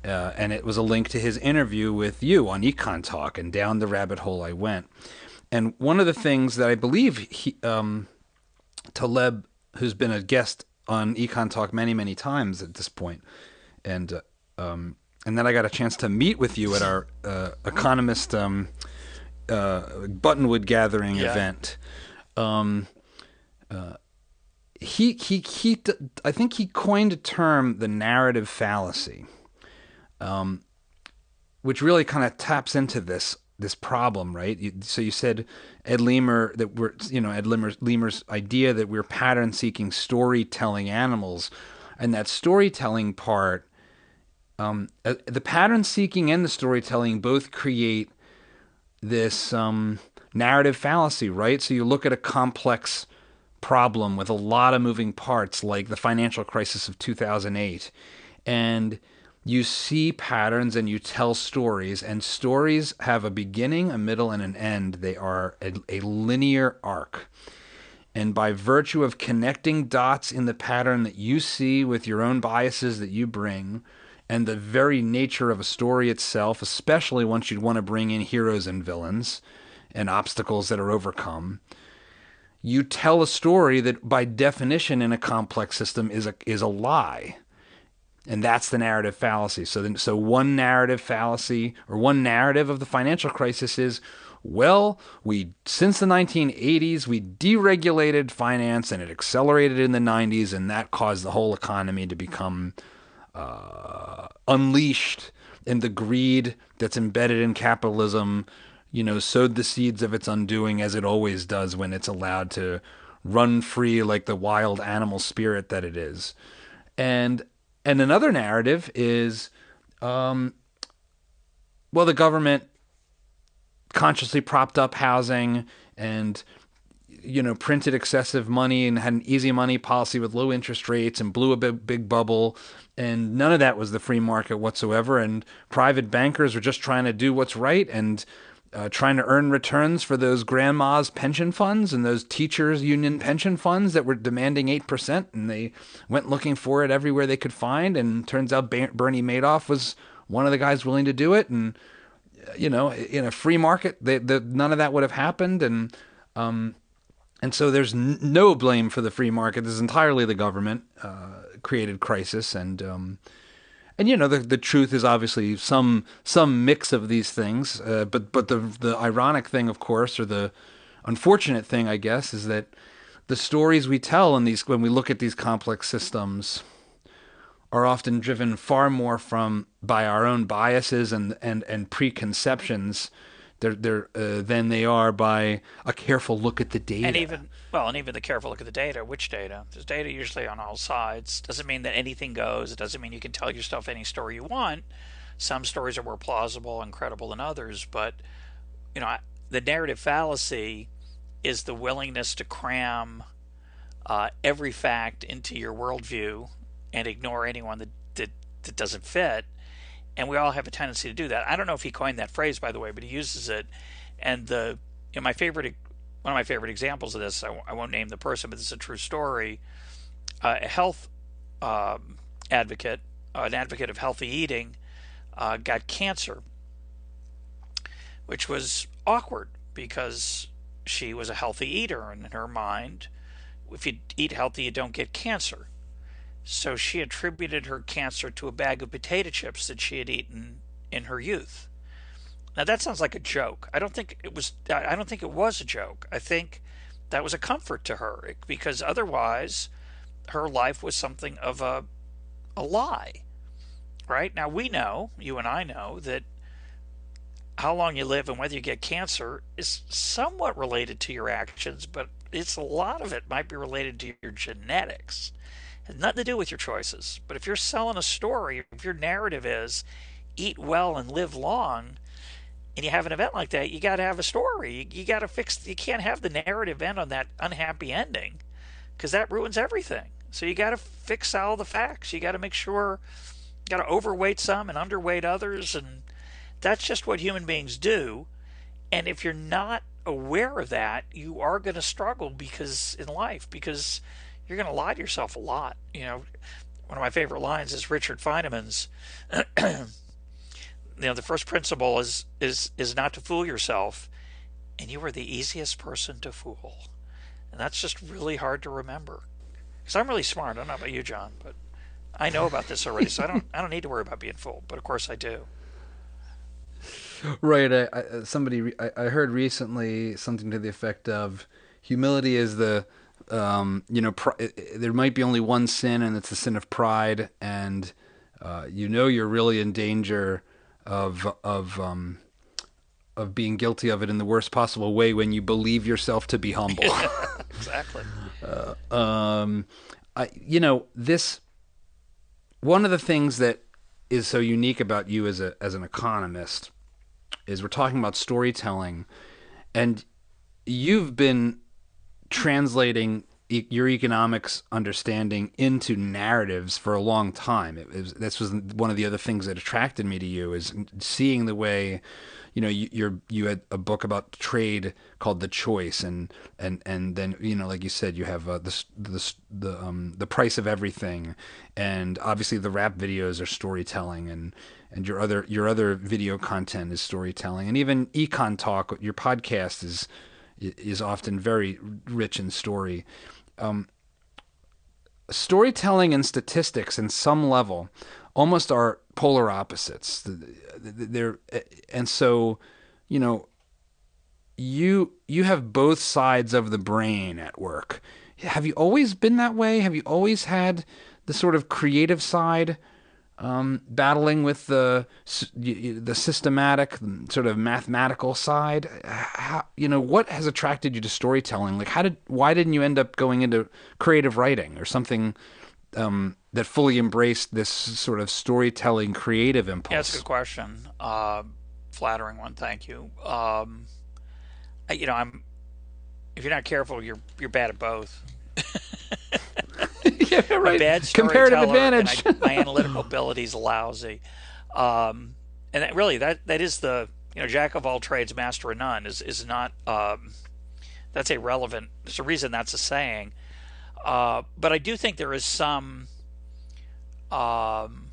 And it was a link to his interview with you on EconTalk, and down the rabbit hole I went. And one of the things that I believe Taleb, who's been a guest on EconTalk many, many times at this point, and then I got a chance to meet with you at our economist Buttonwood gathering event. I think he coined a term, the narrative fallacy, which really kind of taps into this problem, right? So you said Ed Leamer's idea that we're pattern-seeking, storytelling animals, and that storytelling part, the pattern-seeking and the storytelling both create this narrative fallacy, right? So you look at a complex problem with a lot of moving parts, like the financial crisis of 2008, and you see patterns and you tell stories, and stories have a beginning, a middle, and an end. They are a linear arc. And by virtue of connecting dots in the pattern that you see with your own biases that you bring, and the very nature of a story itself, especially once you'd want to bring in heroes and villains and obstacles that are overcome, you tell a story that by definition in a complex system is a lie. And that's the narrative fallacy. So one narrative fallacy, or one narrative of the financial crisis is, well, since the 1980s, we deregulated finance and it accelerated in the 90s, and that caused the whole economy to become unleashed. And the greed that's embedded in capitalism, sowed the seeds of its undoing, as it always does when it's allowed to run free like the wild animal spirit that it is. And another narrative is, the government consciously propped up housing and printed excessive money and had an easy money policy with low interest rates and blew a big bubble. And none of that was the free market whatsoever. And private bankers were just trying to do what's right and trying to earn returns for those grandma's pension funds and those teachers' union pension funds that were demanding 8%. And they went looking for it everywhere they could find. And turns out Bernie Madoff was one of the guys willing to do it. And, in a free market, none of that would have happened. And so there's no blame for the free market. This is entirely the government created crisis, and the truth is obviously some mix of these things. But the ironic thing, of course, or the unfortunate thing, I guess, is that the stories we tell in these when we look at these complex systems are often driven far more by our own biases and preconceptions than they are by a careful look at the data. And even the careful look at the data. Which data? There's data usually on all sides. Doesn't mean that anything goes. It doesn't mean you can tell yourself any story you want. Some stories are more plausible and credible than others. But the narrative fallacy is the willingness to cram every fact into your worldview and ignore anyone that doesn't fit. And we all have a tendency to do that. I don't know if he coined that phrase, by the way, but he uses it. And one of my favorite examples of this, I won't name the person, but this is a true story. A health advocate, an advocate of healthy eating, got cancer, which was awkward because she was a healthy eater, and in her mind, if you eat healthy, you don't get cancer. So she attributed her cancer to a bag of potato chips that she had eaten in her youth. Now that sounds like a joke. I don't think it was a joke. I think that was a comfort to her because otherwise her life was something of a lie. Right? Now we know, you and I know, that how long you live and whether you get cancer is somewhat related to your actions, but a lot of it might be related to your genetics. It has nothing to do with your choices. But if you're selling a story, if your narrative is eat well and live long, and you have an event like that, you got to have a story. You got to fix. You can't have the narrative end on that unhappy ending, because that ruins everything. So you got to fix all the facts. You got to make sure. You got to overweight some and underweight others, and that's just what human beings do. And if you're not aware of that, you are going to struggle because you're going to lie to yourself a lot. One of my favorite lines is Richard Feynman's. The first principle is not to fool yourself, and you are the easiest person to fool. And that's just really hard to remember. Because I'm really smart. I don't know about you, John, but I know about this already, so I don't need to worry about being fooled. But of course I do. Right. I heard recently something to the effect of humility is the there might be only one sin, and it's the sin of pride, and you're really in danger of being guilty of it in the worst possible way when you believe yourself to be humble. Exactly. This one of the things that is so unique about you as an economist is we're talking about storytelling, and you've been translating your economics understanding into narratives for a long time. This was one of the other things that attracted me to you, is seeing the way, you had a book about trade called The Choice, and then like you said, you have the price of everything, and obviously the rap videos are storytelling, and your other video content is storytelling, and even EconTalk, your podcast is often very rich in story. Storytelling and statistics, in some level, almost are polar opposites. And so, you have both sides of the brain at work. Have you always been that way? Have you always had the sort of creative side battling with the systematic, sort of mathematical side? What has attracted you to storytelling? Like, why didn't you end up going into creative writing or something that fully embraced this sort of storytelling creative impulse? Yeah, that's a good question. Flattering one, thank you. if you're not careful, you're bad at both. Yeah, A right. bad Comparative storyteller, and advantage. my analytical ability is lousy. And that really that is the jack of all trades, master of none is not that's irrelevant. There's a reason that's a saying. But I do think there is some um,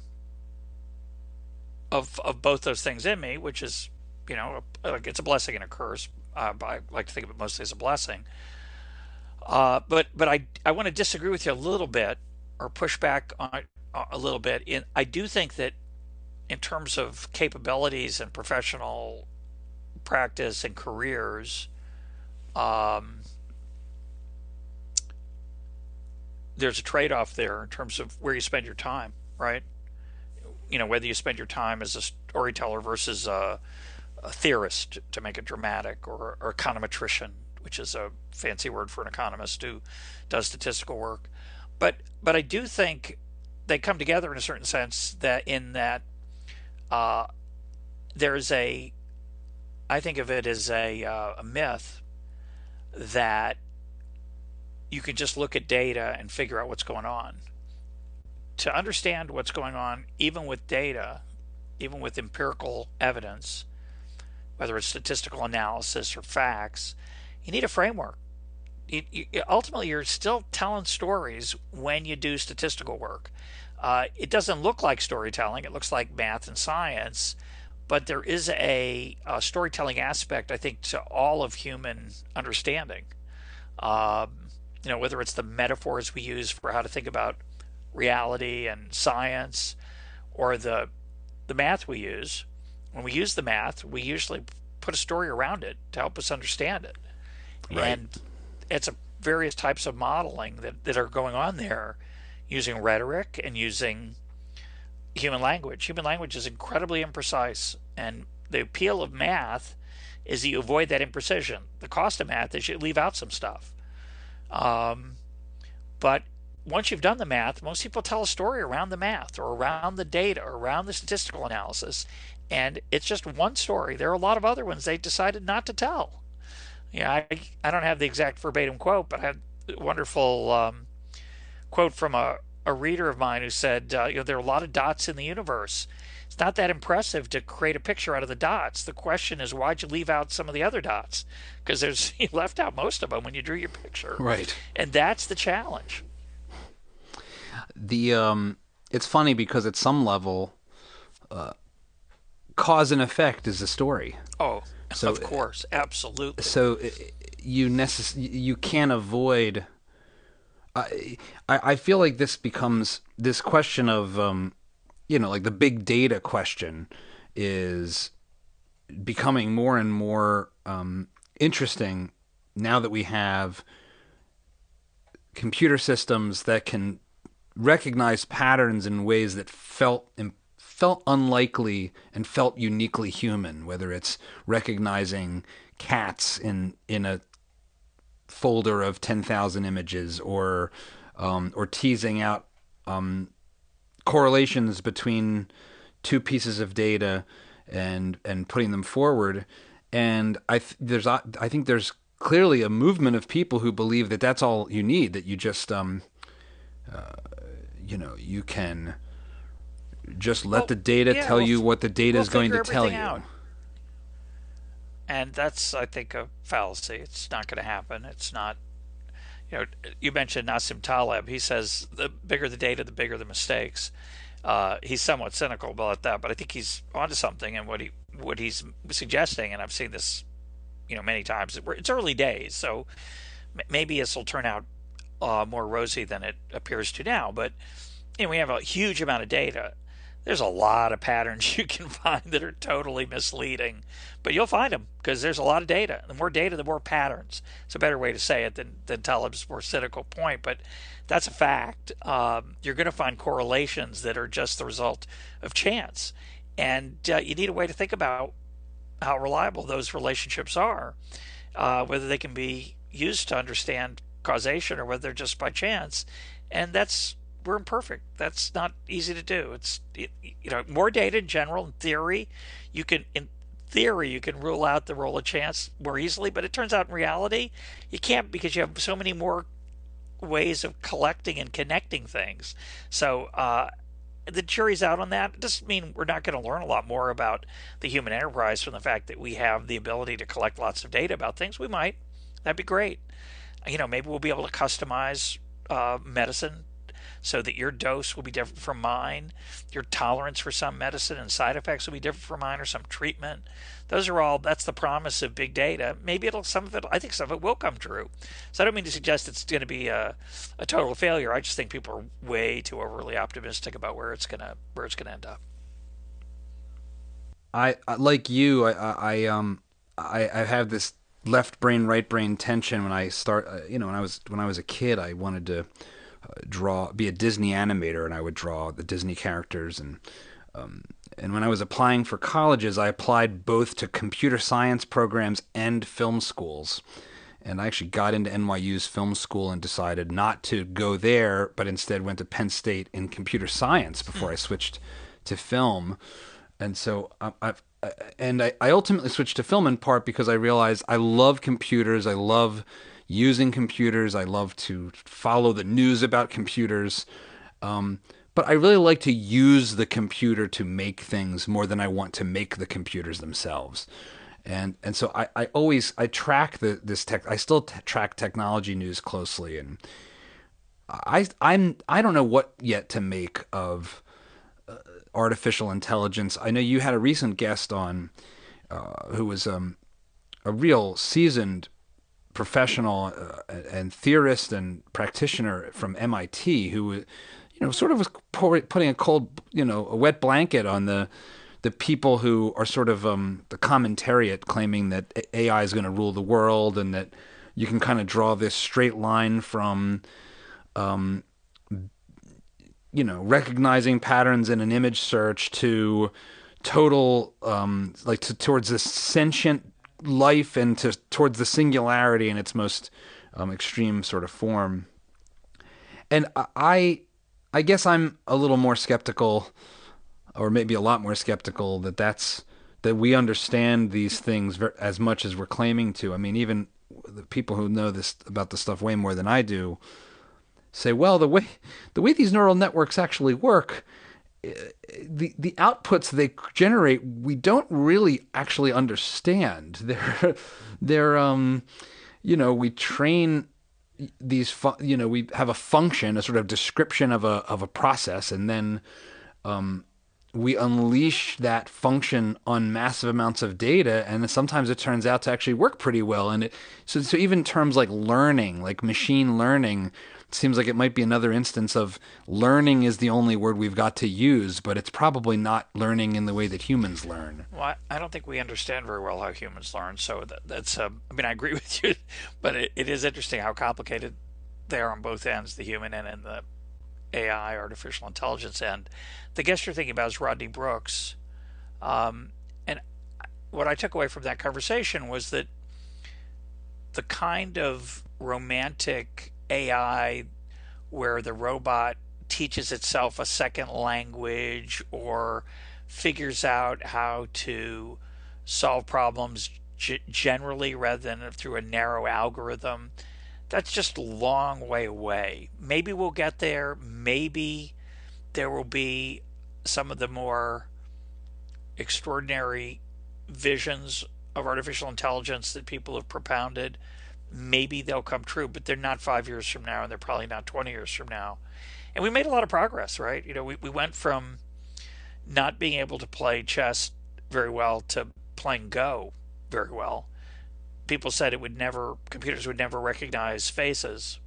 of both those things in me, which is it's a blessing and a curse. But I like to think of it mostly as a blessing. But I want to disagree with you a little bit, or push back on it a little bit. I do think that in terms of capabilities and professional practice and careers, um, there's a trade-off there in terms of where you spend your time, right? Whether you spend your time as a storyteller versus a theorist, to make it dramatic, or econometrician, which is a fancy word for an economist who does statistical work. But I do think they come together in a certain sense, that uh, there's I think of it as a myth that you can just look at data and figure out what's going on. To understand what's going on, even with data, even with empirical evidence, whether it's statistical analysis or facts, you need a framework. Ultimately, you're still telling stories when you do statistical work. It doesn't look like storytelling, it looks like math and science, but there is a storytelling aspect, I think, to all of human understanding. Um, whether it's the metaphors we use for how to think about reality and science, or the math we use. When we use the math, we usually put a story around it to help us understand it. Right. And it's various types of modeling that are going on there, using rhetoric and using human language. Human language is incredibly imprecise, and the appeal of math is that you avoid that imprecision. The cost of math is you leave out some stuff. Um, but once you've done the math, most people tell a story around the math, or around the data, or around the statistical analysis, and it's just one story. There are a lot of other ones they decided not to tell. I don't have the exact verbatim quote, but I had a wonderful quote from a reader of mine who said, there are a lot of dots in the universe. It's not that impressive to create a picture out of the dots. The question is, why'd you leave out some of the other dots? Because you left out most of them when you drew your picture. Right. And that's the challenge. It's funny because at some level, cause and effect is a story. Oh, So of course, absolutely. so you can't avoid. I feel like this becomes this question of like the big data question is becoming more and more interesting now that we have computer systems that can recognize patterns in ways that felt unlikely and felt uniquely human, whether it's recognizing cats in a folder of 10,000 images, or teasing out correlations between two pieces of data and putting them forward. And I think there's clearly a movement of people who believe that that's all you need, that you just you can just let the data tell you what the data is going to tell you. Out. And that's, I think, a fallacy. It's not going to happen. It's not. You mentioned Nassim Taleb. He says the bigger the data, the bigger the mistakes. He's somewhat cynical about that, but I think he's onto something. And what he's suggesting, and I've seen this, many times. It's early days, so maybe this will turn out more rosy than it appears to now. But we have a huge amount of data. There's a lot of patterns you can find that are totally misleading, but you'll find them because there's a lot of data. The more data, the more patterns. It's a better way to say it than Taleb's more cynical point, but that's a fact. You're going to find correlations that are just the result of chance, and you need a way to think about how reliable those relationships are, whether they can be used to understand causation or whether they're just by chance. And we're imperfect. That's not easy to do. It's more data in general. In theory, you can theory, you can rule out the role of chance more easily, but it turns out in reality, you can't because you have so many more ways of collecting and connecting things. So the jury's out on that. It doesn't mean we're not going to learn a lot more about the human enterprise from the fact that we have the ability to collect lots of data about things. We might. That'd be great. Maybe we'll be able to customize medicine so that your dose will be different from mine. Your tolerance for some medicine and side effects will be different from mine, or some treatment. That's the promise of big data. Maybe I think some of it will come true. So I don't mean to suggest it's going to be a total failure. I just think people are way too overly optimistic about where it's gonna end up. I like you. I have this left brain right brain tension when I start. When I was a kid, I wanted to be a Disney animator, and I would draw the Disney characters. And when I was applying for colleges, I applied both to computer science programs and film schools. And I actually got into NYU's film school and decided not to go there, but instead went to Penn State in computer science before I switched to film. And so I ultimately switched to film in part because I realized I love computers. I love using computers. I love to follow the news about computers. But I really like to use the computer to make things more than I want to make the computers themselves. And so I track this tech. I still track technology news closely, and I don't know what yet to make of artificial intelligence. I know you had a recent guest on who was a real seasoned professional and theorist and practitioner from MIT who, sort of was putting a wet blanket on the people who are sort of the commentariat claiming that AI is going to rule the world, and that you can kind of draw this straight line from recognizing patterns in an image search to total towards this sentient life, and towards the singularity in its most extreme sort of form. And I guess I'm a little more skeptical, or maybe a lot more skeptical, that we understand these things as much as we're claiming to. I mean, even the people who know this about this stuff way more than I do say, well, the way these neural networks actually work, the outputs they generate, we don't really actually understand. We train these, we have a function, a sort of description of a process, and then we unleash that function on massive amounts of data, and sometimes it turns out to actually work pretty well. And so even terms like learning, like machine learning, it seems like it might be another instance of learning is the only word we've got to use, but it's probably not learning in the way that humans learn. Well, I don't think we understand very well how humans learn. So I agree with you, but it is interesting how complicated they are on both ends, the human end and the AI, artificial intelligence end. The guest you're thinking about is Rodney Brooks. And what I took away from that conversation was that the kind of romantic AI where the robot teaches itself a second language or figures out how to solve problems generally rather than through a narrow algorithm, that's just a long way away. Maybe we'll get there. Maybe there will be some of the more extraordinary visions of artificial intelligence that people have propounded. Maybe they'll come true, but they're not 5 years from now, and they're probably not 20 years from now. And we made a lot of progress, right? We went from not being able to play chess very well to playing Go very well. People said computers would never recognize faces,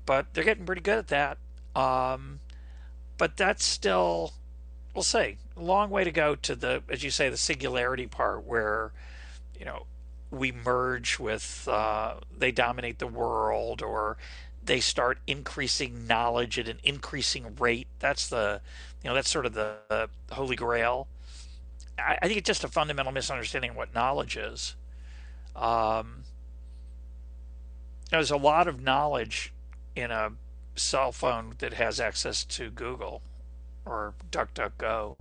but they're getting pretty good at that. But that's still, we'll see, a long way to go to as you say, the singularity part where, we merge with, they dominate the world, or they start increasing knowledge at an increasing rate. That's that's sort of the holy grail. I think it's just a fundamental misunderstanding of what knowledge is. There's a lot of knowledge in a cell phone that has access to Google or DuckDuckGo.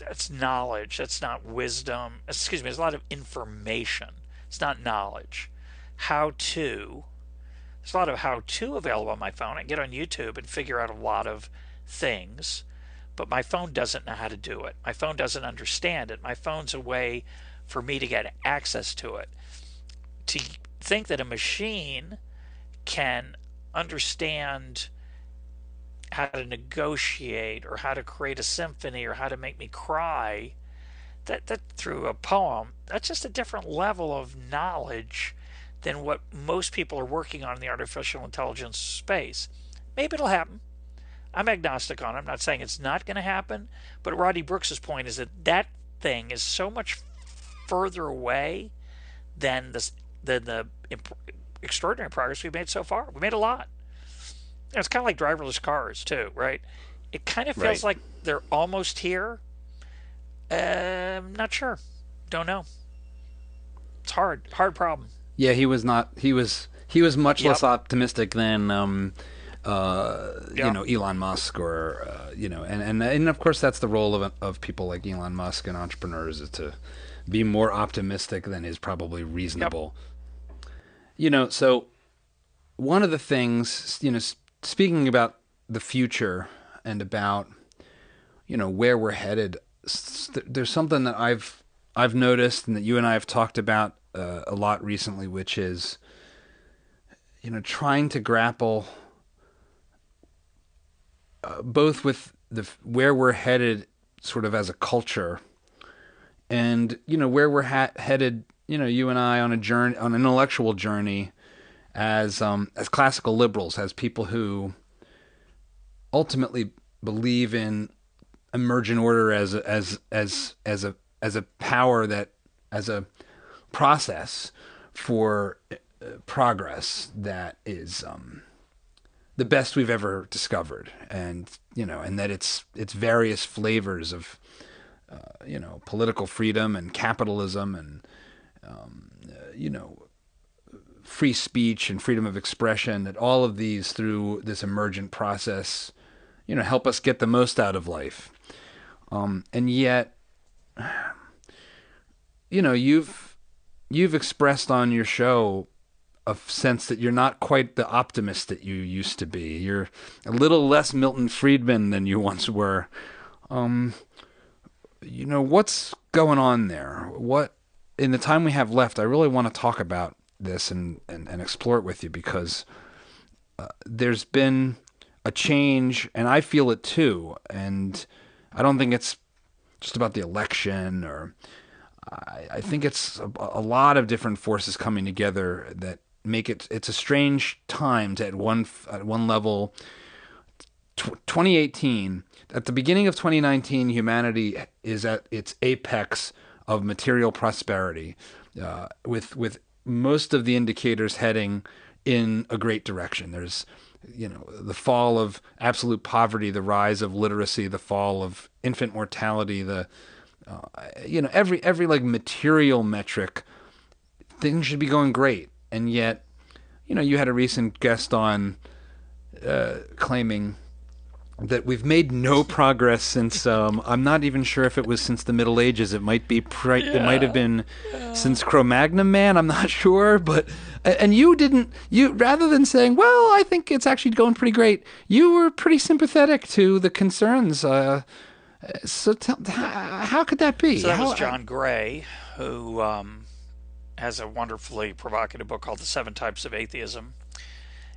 that's knowledge. That's not wisdom. Excuse me. There's a lot of information. It's not knowledge. How to. There's a lot of how to available on my phone. I can get on YouTube and figure out a lot of things, but my phone doesn't know how to do it. My phone doesn't understand it. My phone's a way for me to get access to it. To think that a machine can understand how to negotiate or how to create a symphony or how to make me cry, that through a poem, that's just a different level of knowledge than what most people are working on in the artificial intelligence space. Maybe it'll happen. I'm agnostic on it. I'm not saying it's not going to happen, but Roddy Brooks's point is that that thing is so much further away than the extraordinary progress we've made so far. We made a lot. It's kind of like driverless cars too, right? It kind of feels like they're almost here. Not sure. Don't know. It's hard problem. Yeah, he was not. He was much less optimistic than Elon Musk or and of course that's the role of people like Elon Musk and entrepreneurs, is to be more optimistic than is probably reasonable. So one of the things, speaking about the future and about where we're headed, there's something that I've noticed and that you and I have talked about a lot recently, which is trying to grapple both with where we're headed sort of as a culture, and where we're headed, you and I, on a journey, on an intellectual journey, as classical liberals, as people who ultimately believe in emergent order as a power, that as a process for progress that is the best we've ever discovered, and that it's various flavors of political freedom and capitalism and free speech and freedom of expression, that all of these, through this emergent process, help us get the most out of life. And yet, you've expressed on your show a sense that you're not quite the optimist that you used to be. You're a little less Milton Friedman than you once were. What's going on there? What, in the time we have left, I really want to talk about this and explore it with you, because there's been a change, and I feel it too. And I don't think it's just about the election, or I think it's a lot of different forces coming together that make it's a strange time to, at one level, 2018, at the beginning of 2019, humanity is at its apex of material prosperity, with most of the indicators heading in a great direction. There's the fall of absolute poverty, the rise of literacy, the fall of infant mortality, the every like material metric, things should be going great. And yet, you had a recent guest on claiming that we've made no progress since I'm not even sure if it was since the Middle Ages. It might be it might have been since Cro-Magnon man. I'm not sure, but and you rather than saying, well, I think it's actually going pretty great, you were pretty sympathetic to the concerns. So how could that be? So that was John Gray, who has a wonderfully provocative book called The Seven Types of Atheism,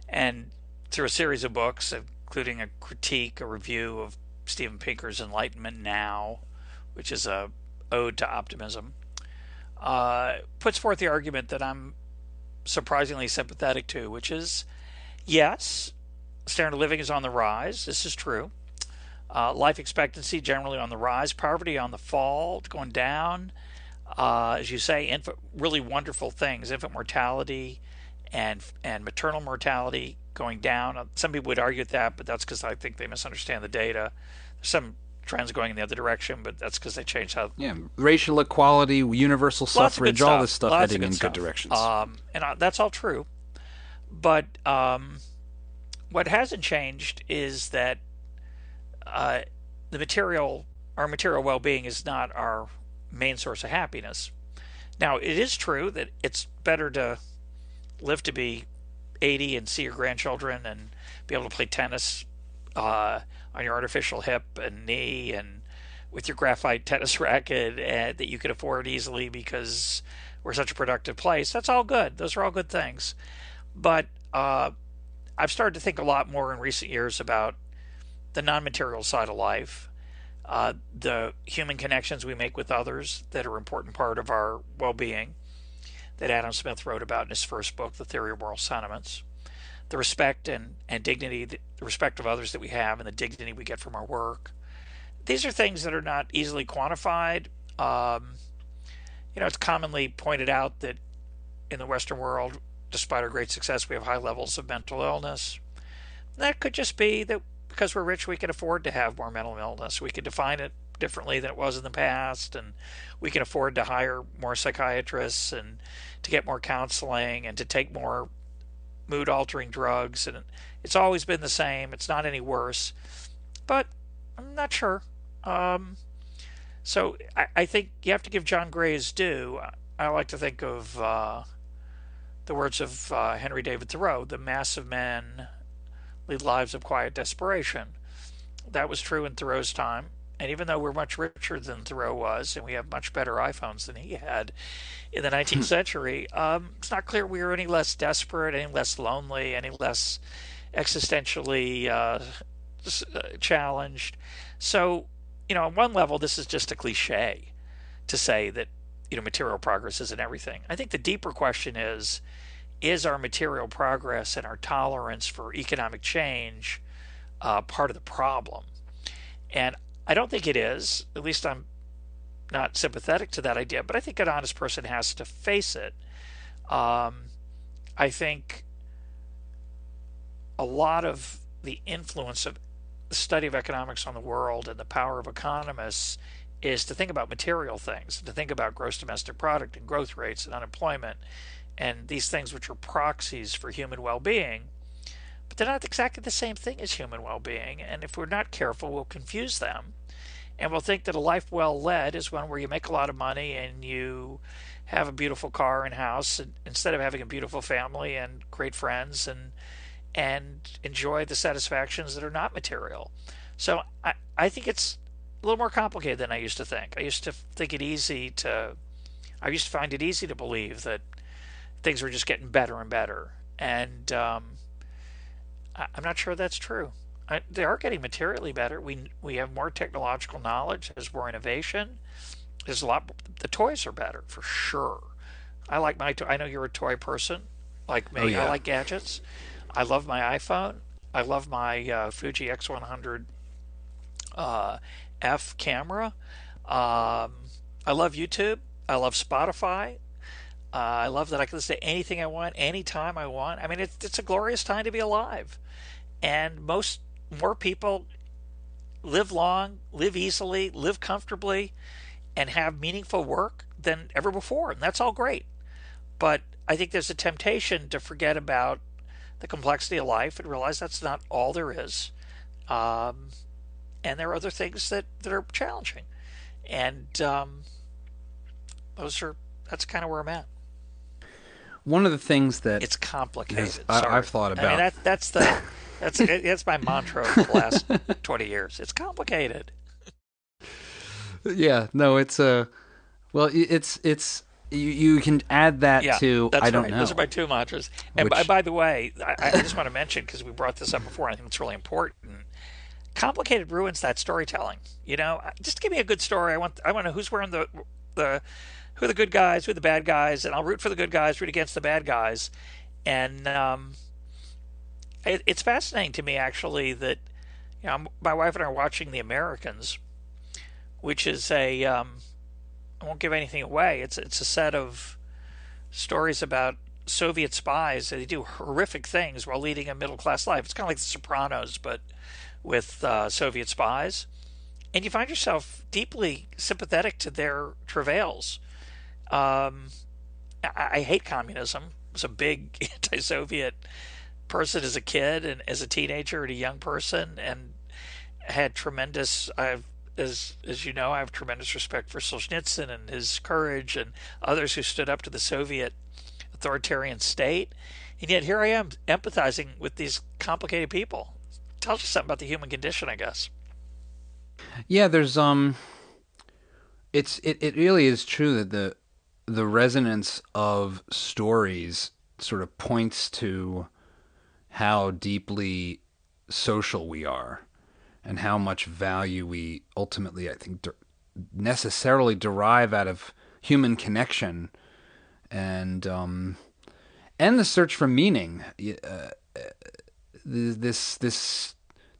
and through a series of books, including a critique, a review of Steven Pinker's Enlightenment Now, which is a ode to optimism, puts forth the argument that I'm surprisingly sympathetic to, which is, yes, standard of living is on the rise. This is true. Life expectancy generally on the rise, poverty on the fall, going down. As you say, really wonderful things, infant mortality and maternal mortality going down. Some people would argue with that, but that's because I think they misunderstand the data. There's some trends going in the other direction, but that's because they changed how... Yeah, racial equality, universal suffrage, all this stuff heading in good directions. That's all true. But what hasn't changed is that the material our material well-being is not our main source of happiness. Now, it is true that it's better to live to be 80 and see your grandchildren and be able to play tennis on your artificial hip and knee and with your graphite tennis racket that you could afford easily because we're such a productive place. That's all good. Those are all good things. But I've started to think a lot more in recent years about the non-material side of life, the human connections we make with others that are an important part of our well-being, that Adam Smith wrote about in his first book, The Theory of Moral Sentiments, the respect and dignity, the respect of others that we have, and the dignity we get from our work. These are things that are not easily quantified. It's commonly pointed out that in the Western world, despite our great success, we have high levels of mental illness. That could just be that because we're rich, we can afford to have more mental illness. We could define it differently than it was in the past, and we can afford to hire more psychiatrists and to get more counseling and to take more mood-altering drugs. And it's always been the same. It's not any worse, but I'm not sure. So I think you have to give John Gray his due. I like to think of the words of Henry David Thoreau: "The mass of men lead lives of quiet desperation." That was true in Thoreau's time. And even though we're much richer than Thoreau was, and we have much better iPhones than he had in the 19th century, it's not clear we were any less desperate, any less lonely, any less existentially challenged. So, on one level, this is just a cliche to say that, material progress isn't everything. I think the deeper question is our material progress and our tolerance for economic change part of the problem? And I don't think it is. At least I'm not sympathetic to that idea, but I think an honest person has to face it. I think a lot of the influence of the study of economics on the world and the power of economists is to think about material things, to think about gross domestic product and growth rates and unemployment and these things which are proxies for human well-being. But they're not exactly the same thing as human well-being, and if we're not careful, we'll confuse them. And we'll think that a life well led is one where you make a lot of money and you have a beautiful car and house, instead of having a beautiful family and great friends and enjoy the satisfactions that are not material. So I think it's a little more complicated than I used to think. I used to find it easy to believe that things were just getting better and better. And I'm not sure that's true. They are getting materially better. We have more technological knowledge. There's more innovation. There's a lot. The toys are better for sure. I like my. I know you're a toy person, like me. Oh, yeah. I like gadgets. I love my iPhone. I love my Fuji X100 F camera. I love YouTube. I love Spotify. I love that I can listen to anything I want, anytime I want. I mean, it's a glorious time to be alive. And more people live long, live easily, live comfortably, and have meaningful work than ever before. And that's all great. But I think there's a temptation to forget about the complexity of life and realize that's not all there is. And there are other things that are challenging. And that's kind of where I'm at. One of the things that it's complicated. I've thought about. I mean, that's my mantra for the last 20 years. It's complicated. Yeah, no, it's you can add that to that's I don't right. know. Those are my two mantras. And by the way, I just want to mention, because we brought this up before, and I think it's really important. Complicated ruins that storytelling. Just give me a good story. I want to know who's wearing who are the good guys, who are the bad guys, and I'll root for the good guys, root against the bad guys. And it's fascinating to me, actually, that my wife and I are watching The Americans, which is I won't give anything away. It's a set of stories about Soviet spies. They do horrific things while leading a middle-class life. It's kind of like The Sopranos, but with Soviet spies. And you find yourself deeply sympathetic to their travails. I hate communism. I was a big anti-Soviet person as a kid and as a teenager and a young person, and had tremendous as you know, I have tremendous respect for Solzhenitsyn and his courage and others who stood up to the Soviet authoritarian state. And yet here I am empathizing with these complicated people. Tells you something about the human condition, I guess. Yeah, there's it really is true that the resonance of stories sort of points to how deeply social we are and how much value we ultimately, I think, necessarily derive out of human connection and the search for meaning. This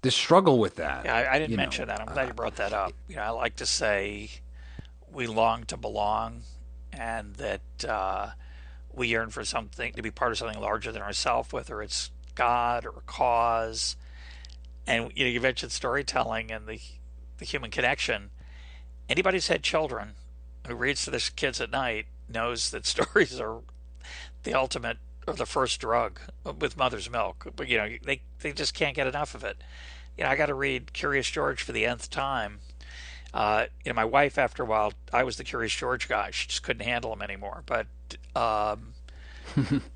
struggle with that. Yeah, I didn't mention that. I'm glad you brought that up. I like to say we long to belong, and that we yearn for something, to be part of something larger than ourselves, whether it's God or a cause. And you mentioned storytelling and the human connection. Anybody who's had children who reads to their kids at night knows that stories are the ultimate or the first drug with mother's milk. But they just can't get enough of it. I got to read Curious George for the nth time. My wife, after a while, I was the Curious George guy. She just couldn't handle him anymore. But I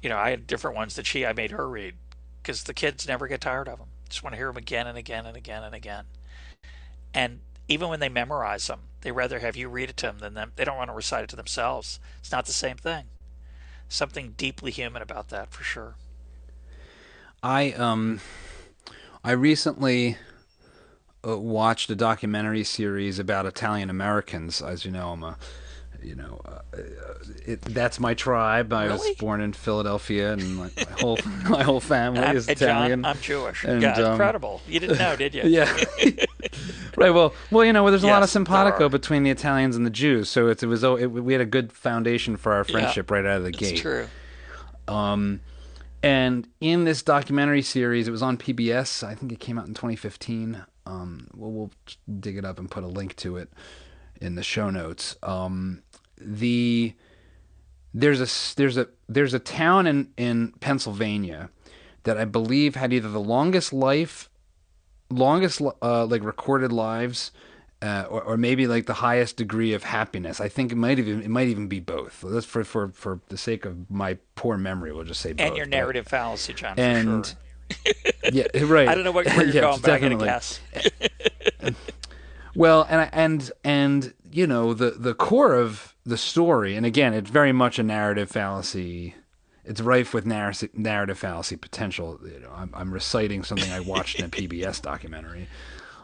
had different ones that I made her read because the kids never get tired of them. Just want to hear them again and again and again and again. And even when they memorize them, they rather have you read it to them than them. They don't want to recite it to themselves. It's not the same thing. Something deeply human about that, for sure. I recently watched a documentary series about Italian Americans. As you know, that's my tribe. I was born in Philadelphia, and my whole family is Italian. John, I'm Jewish. And, yeah, incredible. You didn't know, did you? Yeah. Right. Well, there's a lot of simpatico between the Italians and the Jews, so we had a good foundation for our friendship right out of the gate. It's true. And in this documentary series, it was on PBS. I think it came out in 2015. We'll dig it up and put a link to it in the show notes. There's a town in Pennsylvania that I believe had either the longest recorded lives, or maybe like the highest degree of happiness. I think it might even be both. That's for the sake of my poor memory, we'll just say both. And your narrative fallacy, John, and, for sure. Yeah, right. I don't know where you're going, but I'm going to guess. Well, and the core of the story, and again, it's very much a narrative fallacy. It's rife with narrative fallacy potential. I'm reciting something I watched in a PBS documentary,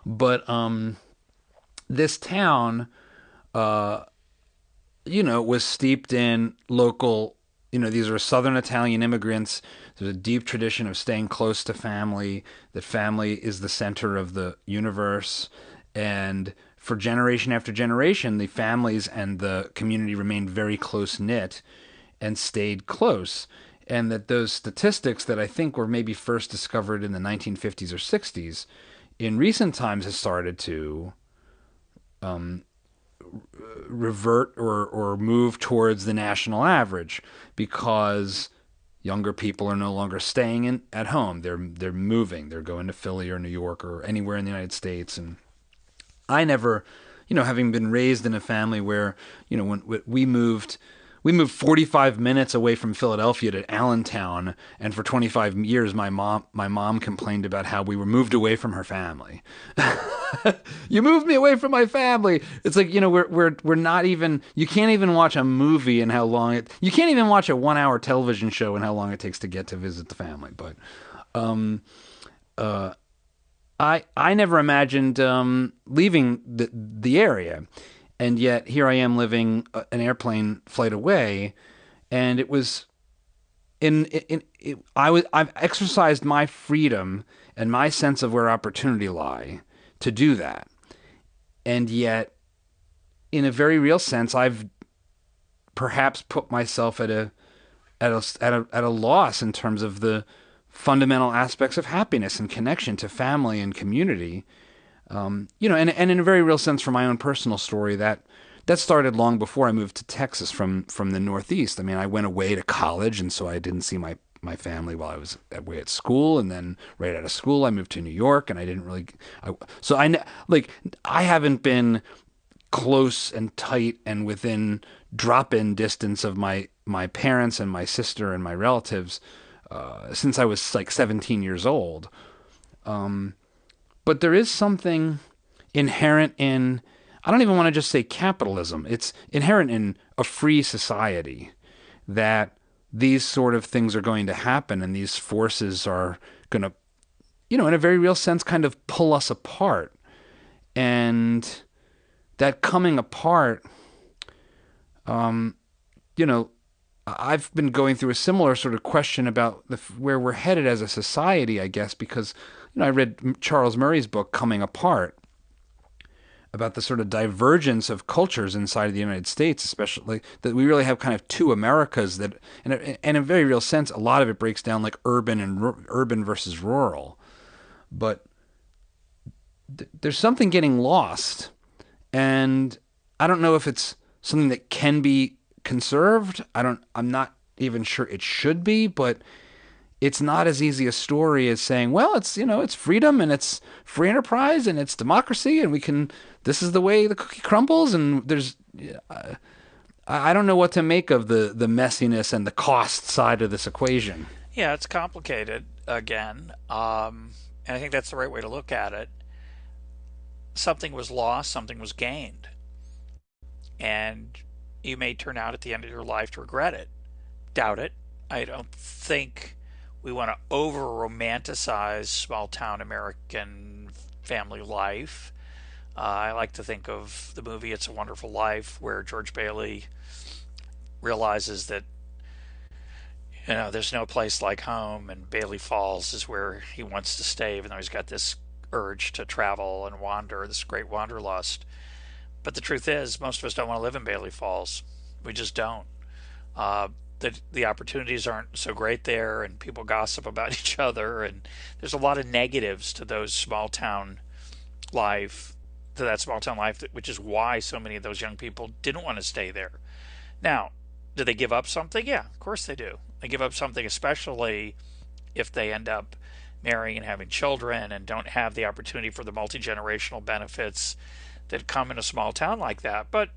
but this town, was steeped in local. These are Southern Italian immigrants. There's a deep tradition of staying close to family. That family is the center of the universe, and for generation after generation, the families and the community remained very close knit and stayed close. And that those statistics that I think were maybe first discovered in the 1950s or 60s, in recent times has started to revert or move towards the national average, because younger people are no longer staying at home. They're moving. They're going to Philly or New York or anywhere in the United States. And I never, having been raised in a family where, when we moved 45 minutes away from Philadelphia to Allentown, and for 25 years my mom complained about how we were moved away from her family. You moved me away from my family. It's like, we're not even, you can't even watch a movie and you can't even watch a 1-hour television show and how long it takes to get to visit the family. But I never imagined leaving the area. And yet here I am living an airplane flight away, and it was I've exercised my freedom and my sense of where opportunity lie to do that. And yet, in a very real sense, I've perhaps put myself at a loss in terms of the fundamental aspects of happiness and connection to family and community. And in a very real sense, for my own personal story, that started long before I moved to Texas from the Northeast. I mean, I went away to college, and so I didn't see my my family while I was away at school, and then right out of school I moved to New York, and I didn't really. So I haven't been close and tight and within drop-in distance of my parents and my sister and my relatives since I was like 17 years old. But there is something inherent in, I don't even want to just say capitalism. It's inherent in a free society that these sort of things are going to happen, and these forces are going to, in a very real sense, kind of pull us apart. And that coming apart, you know, I've been going through a similar sort of question about where we're headed as a society, I guess, because I read Charles Murray's book Coming Apart about the sort of divergence of cultures inside of the United States, especially that we really have kind of two Americas that, and in a very real sense, a lot of it breaks down like urban versus rural, but there's something getting lost, and I don't know if it's something that can be conserved. I'm not even sure it should be, but it's not as easy a story as saying, well, it's freedom and it's free enterprise and it's democracy and this is the way the cookie crumbles. And I don't know what to make of the messiness and the cost side of this equation. Yeah, it's complicated again. And I think that's the right way to look at it. Something was lost, something was gained. And you may turn out at the end of your life to regret it. Doubt it. I don't think we want to over romanticize small town American family life. I like to think of the movie It's a Wonderful Life, where George Bailey realizes that there's no place like home, and Bailey Falls is where he wants to stay, even though he's got this urge to travel and wander, this great wanderlust. But the truth is, most of us don't want to live in Bailey Falls. We just don't. The opportunities aren't so great there, and people gossip about each other, and there's a lot of negatives to that small town life, which is why so many of those young people didn't want to stay there. Now, do they give up something? Yeah, of course they do. They give up something, especially if they end up marrying and having children and don't have the opportunity for the multi-generational benefits that come in a small town like that. But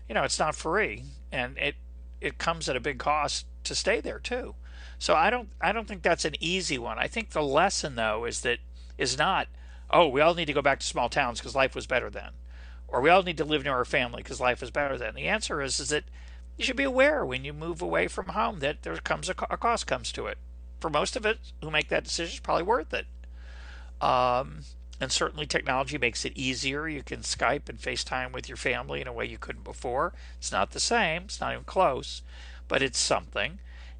it's not free, and it comes at a big cost to stay there too. So I don't think that's an easy one. I think the lesson though is not, oh, we all need to go back to small towns because life was better then, or we all need to live near our family because life was better then. The answer is that you should be aware when you move away from home that there comes a cost comes to it. For most of it who make that decision, it's probably worth it. And certainly technology makes it easier. You can Skype and FaceTime with your family in a way you couldn't before. It's not the same. It's not even close, but it's something.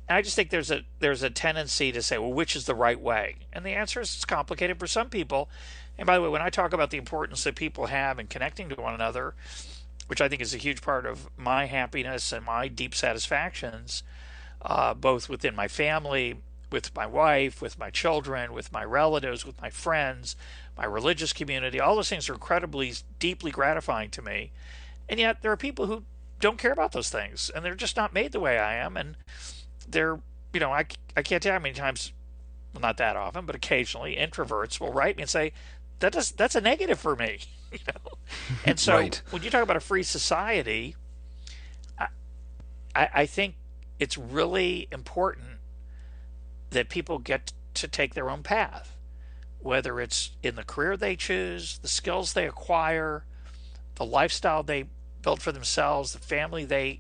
And I just think there's a tendency to say, well, which is the right way? And the answer is it's complicated for some people. And by the way, when I talk about the importance that people have in connecting to one another, which I think is a huge part of my happiness and my deep satisfactions, both within my family, with my wife, with my children, with my relatives, with my friends, my religious community, all those things are incredibly, deeply gratifying to me. And yet there are people who don't care about those things, and they're just not made the way I am. And they're, I can't tell you how many times, well, not that often, but occasionally introverts will write me and say, that's a negative for me. And so right. When you talk about a free society, I think it's really important that people get to take their own path, whether it's in the career they choose, the skills they acquire, the lifestyle they build for themselves, the family they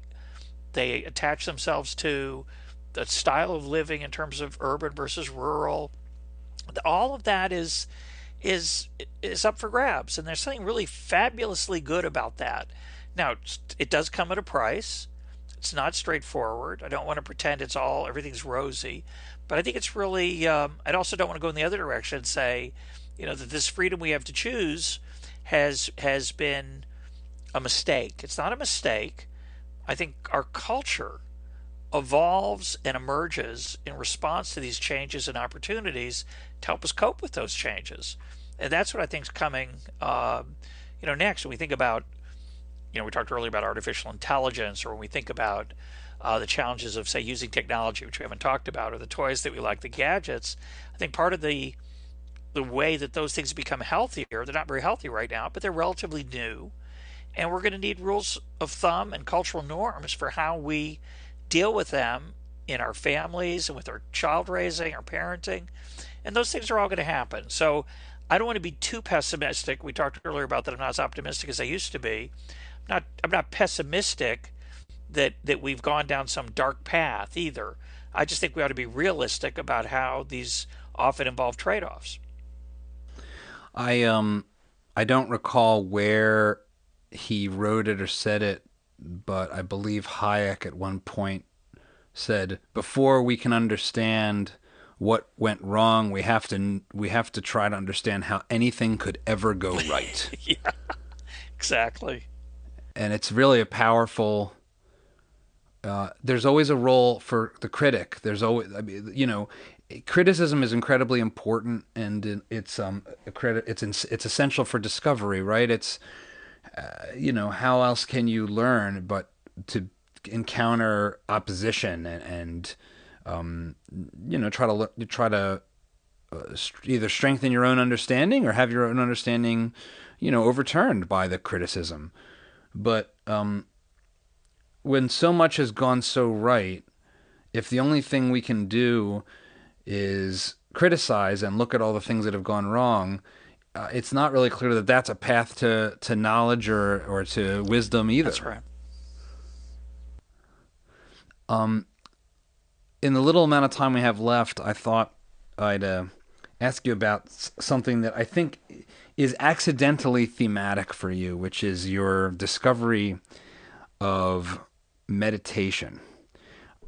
attach themselves to, the style of living in terms of urban versus rural. All of that is up for grabs, and there's something really fabulously good about that. Now, it does come at a price. It's not straightforward. I don't want to pretend everything's rosy, but I think it's really. I also don't want to go in the other direction and say, that this freedom we have to choose has been a mistake. It's not a mistake. I think our culture evolves and emerges in response to these changes and opportunities to help us cope with those changes, and that's what I think is coming. Next, when we think about, we talked earlier about artificial intelligence, or when we think about the challenges of, say, using technology, which we haven't talked about, or the toys that we like, the gadgets. I think part of the way that those things become healthier, they're not very healthy right now, but they're relatively new. And we're going to need rules of thumb and cultural norms for how we deal with them in our families and with our child raising, our parenting. And those things are all going to happen. So I don't want to be too pessimistic. We talked earlier about that I'm not as optimistic as I used to be. I'm not pessimistic that we've gone down some dark path either. I just think we ought to be realistic about how these often involve trade-offs. I don't recall where he wrote it or said it, but I believe Hayek at one point said, before we can understand what went wrong, we have to try to understand how anything could ever go right. Yeah, exactly. And it's really a powerful. There's always a role for the critic. There's always, I mean, criticism is incredibly important, and it's essential for discovery, right? It's how else can you learn but to encounter opposition and try to either strengthen your own understanding or have your own understanding overturned by the criticism. But when so much has gone so right, if the only thing we can do is criticize and look at all the things that have gone wrong, it's not really clear that that's a path to knowledge or to wisdom either. That's right. In the little amount of time we have left, I thought I'd ask you about something that I think is accidentally thematic for you, which is your discovery of meditation.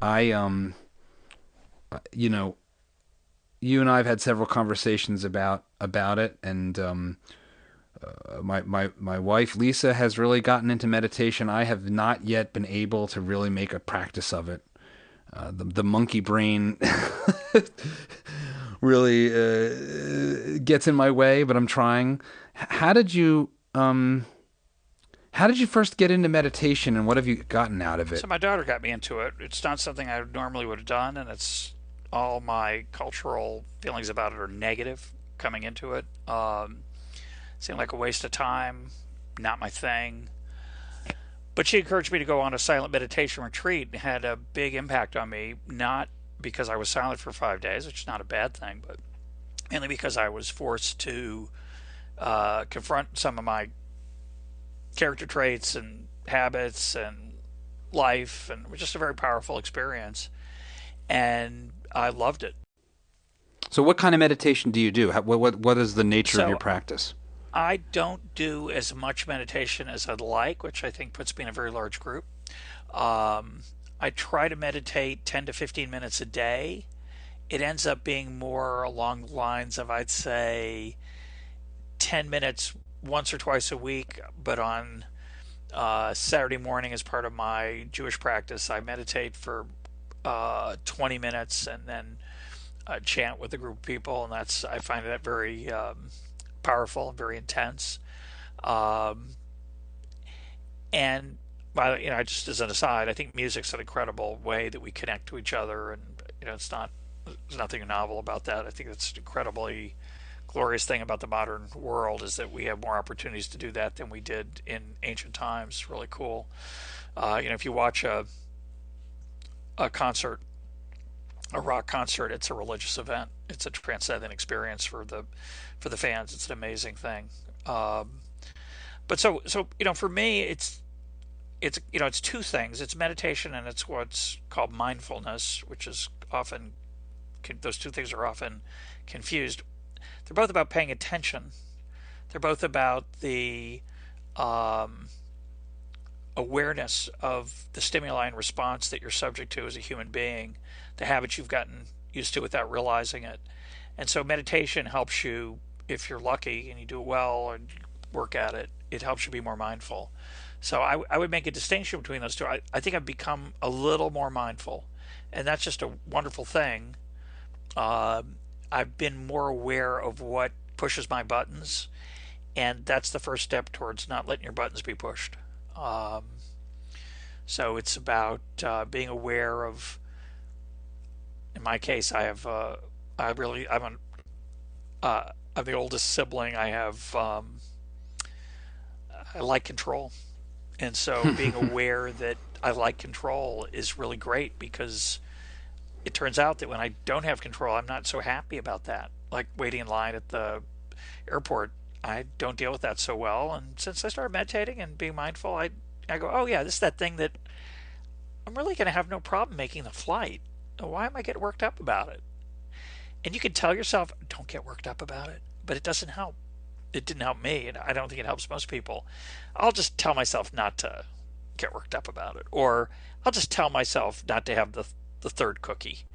I you and I have had several conversations about it, and my wife Lisa has really gotten into meditation. I have not yet been able to really make a practice of it. The monkey brain really gets in my way, but I'm trying. How did you first get into meditation, and what have you gotten out of it? So my daughter got me into it. It's not something I normally would have done, and it's all my cultural feelings about it are negative coming into it. Seemed like a waste of time, not my thing. But she encouraged me to go on a silent meditation retreat and had a big impact on me, not because I was silent for 5 days, which is not a bad thing, but mainly because I was forced to confront some of my character traits and habits and life, and it was just a very powerful experience. And I loved it. So what kind of meditation do you do? What is the nature of your So practice? I don't do as much meditation as I'd like, which I think puts me in a very large group. I try to meditate 10 to 15 minutes a day. It ends up being more along the lines of, I'd say, 10 minutes once or twice a week, but on Saturday morning as part of my Jewish practice, I meditate for 20 minutes and then chant with a group of people, and I find that very powerful and very intense. Um, and just as an aside, I think music's an incredible way that we connect to each other, and there's nothing novel about that. I think that's an incredibly glorious thing about the modern world is that we have more opportunities to do that than we did in ancient times. It's really cool. If you watch a concert, a rock concert, it's a religious event. It's a transcendent experience for the fans. It's an amazing thing. But for me, it's two things. It's meditation and it's what's called mindfulness, which is often those two things are often confused. They're both about paying attention. They're both about the um, awareness of the stimuli and response that you're subject to as a human being, the habits you've gotten used to without realizing it. And so meditation helps you, if you're lucky and you do it well and work at it, it helps you be more mindful. So I would make a distinction between those two. I think I've become a little more mindful, and that's just a wonderful thing. I've been more aware of what pushes my buttons, and that's the first step towards not letting your buttons be pushed. Um, So it's about being aware of. In my case, I have I'm the oldest sibling. I like control, and so being aware that I like control is really great, because it turns out that when I don't have control, I'm not so happy about that. Like waiting in line at the airport, I don't deal with that so well. And since I started meditating and being mindful, I go, oh yeah, this is that thing that I'm really going to have no problem making the flight. Why am I getting worked up about it? And you can tell yourself, don't get worked up about it, but it doesn't help. It didn't help me, and I don't think it helps most people. I'll just tell myself not to get worked up about it, or I'll just tell myself not to have the third cookie.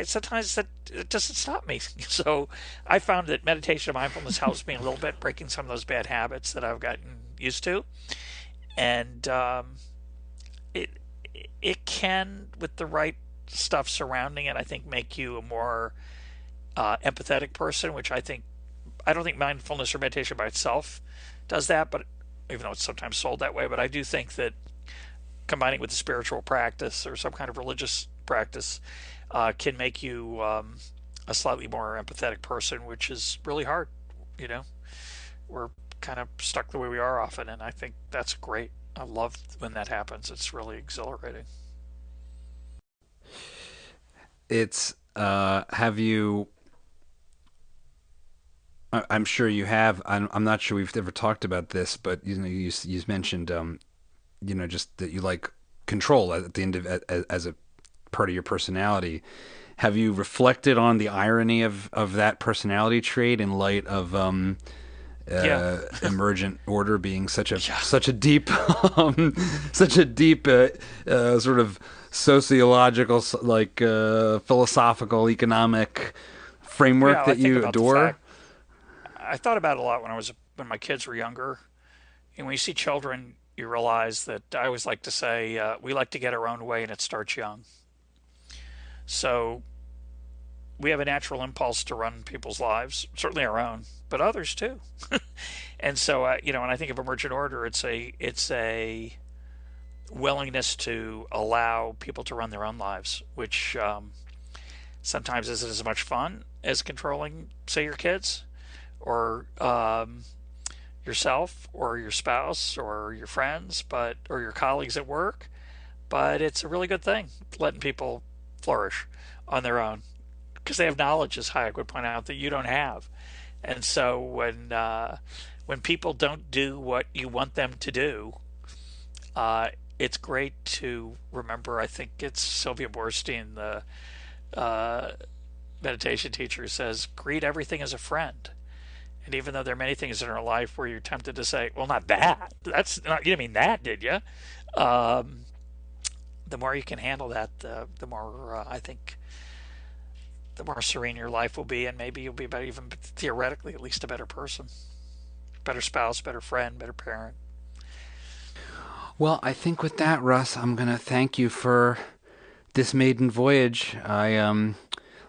Sometimes that it doesn't stop me. So I found that meditation and mindfulness helps me a little bit, breaking some of those bad habits that I've gotten used to, and it it can, with the right stuff surrounding it, I think make you a more empathetic person, which I don't think mindfulness or meditation by itself does that, but even though it's sometimes sold that way, but I do think that combining with a spiritual practice or some kind of religious practice can make you a slightly more empathetic person, which is really hard. You know, we're kind of stuck the way we are often, and I think that's great. I love when that happens. It's really exhilarating. It's have you? I'm sure you have. I'm not sure we've ever talked about this, but you mentioned just that you like control at the end of as a part of your personality. Have you reflected on the irony of that personality trait in light of Yeah, Emergent Order being yeah, such a deep such a deep sort of sociological, like philosophical, economic framework yeah. I that think you about the adore? fact I thought about it a lot when my kids were younger, and when you see children, you realize that I always like to say we like to get our own way, and it starts young. So we have a natural impulse to run people's lives, certainly our own, but others too. And so, when I think of emergent order, it's a willingness to allow people to run their own lives, which sometimes isn't as much fun as controlling, say, your kids or yourself or your spouse or your friends, or your colleagues at work. But it's a really good thing, letting people flourish on their own, because they have knowledge, as Hayek would point out, that you don't have. And so when people don't do what you want them to do, uh, it's great to remember. I think it's Sylvia Boorstein, the uh, meditation teacher, says, greet everything as a friend. And even though there are many things in our life where you're tempted to say, well, not that. That's not, you didn't mean that, did you? Um, the more you can handle that, the more I think the more serene your life will be, and maybe you'll be better, even theoretically, at least a better person, better spouse, better friend, better parent. Well, I think with that, Russ, I'm gonna thank you for this maiden voyage. I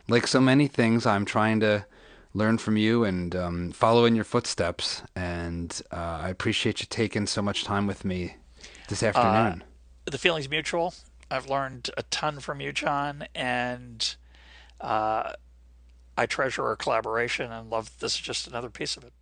like so many things, I'm trying to learn from you and follow in your footsteps. And I appreciate you taking so much time with me this Uh, afternoon. the feeling's mutual. I've learned a ton from you, John, and uh, I treasure our collaboration and love this is just another piece of it.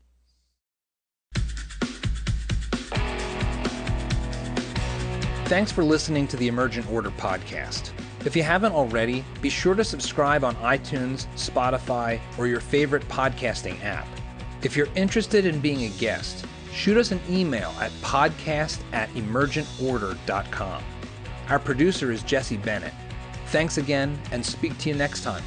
Thanks for listening to the Emergent Order podcast. If you haven't already, be sure to subscribe on iTunes, Spotify, or your favorite podcasting app. If you're interested in being a guest, shoot us an email at podcast@emergentorder.com. Our producer is Jesse Bennett. Thanks again, and speak to you next time.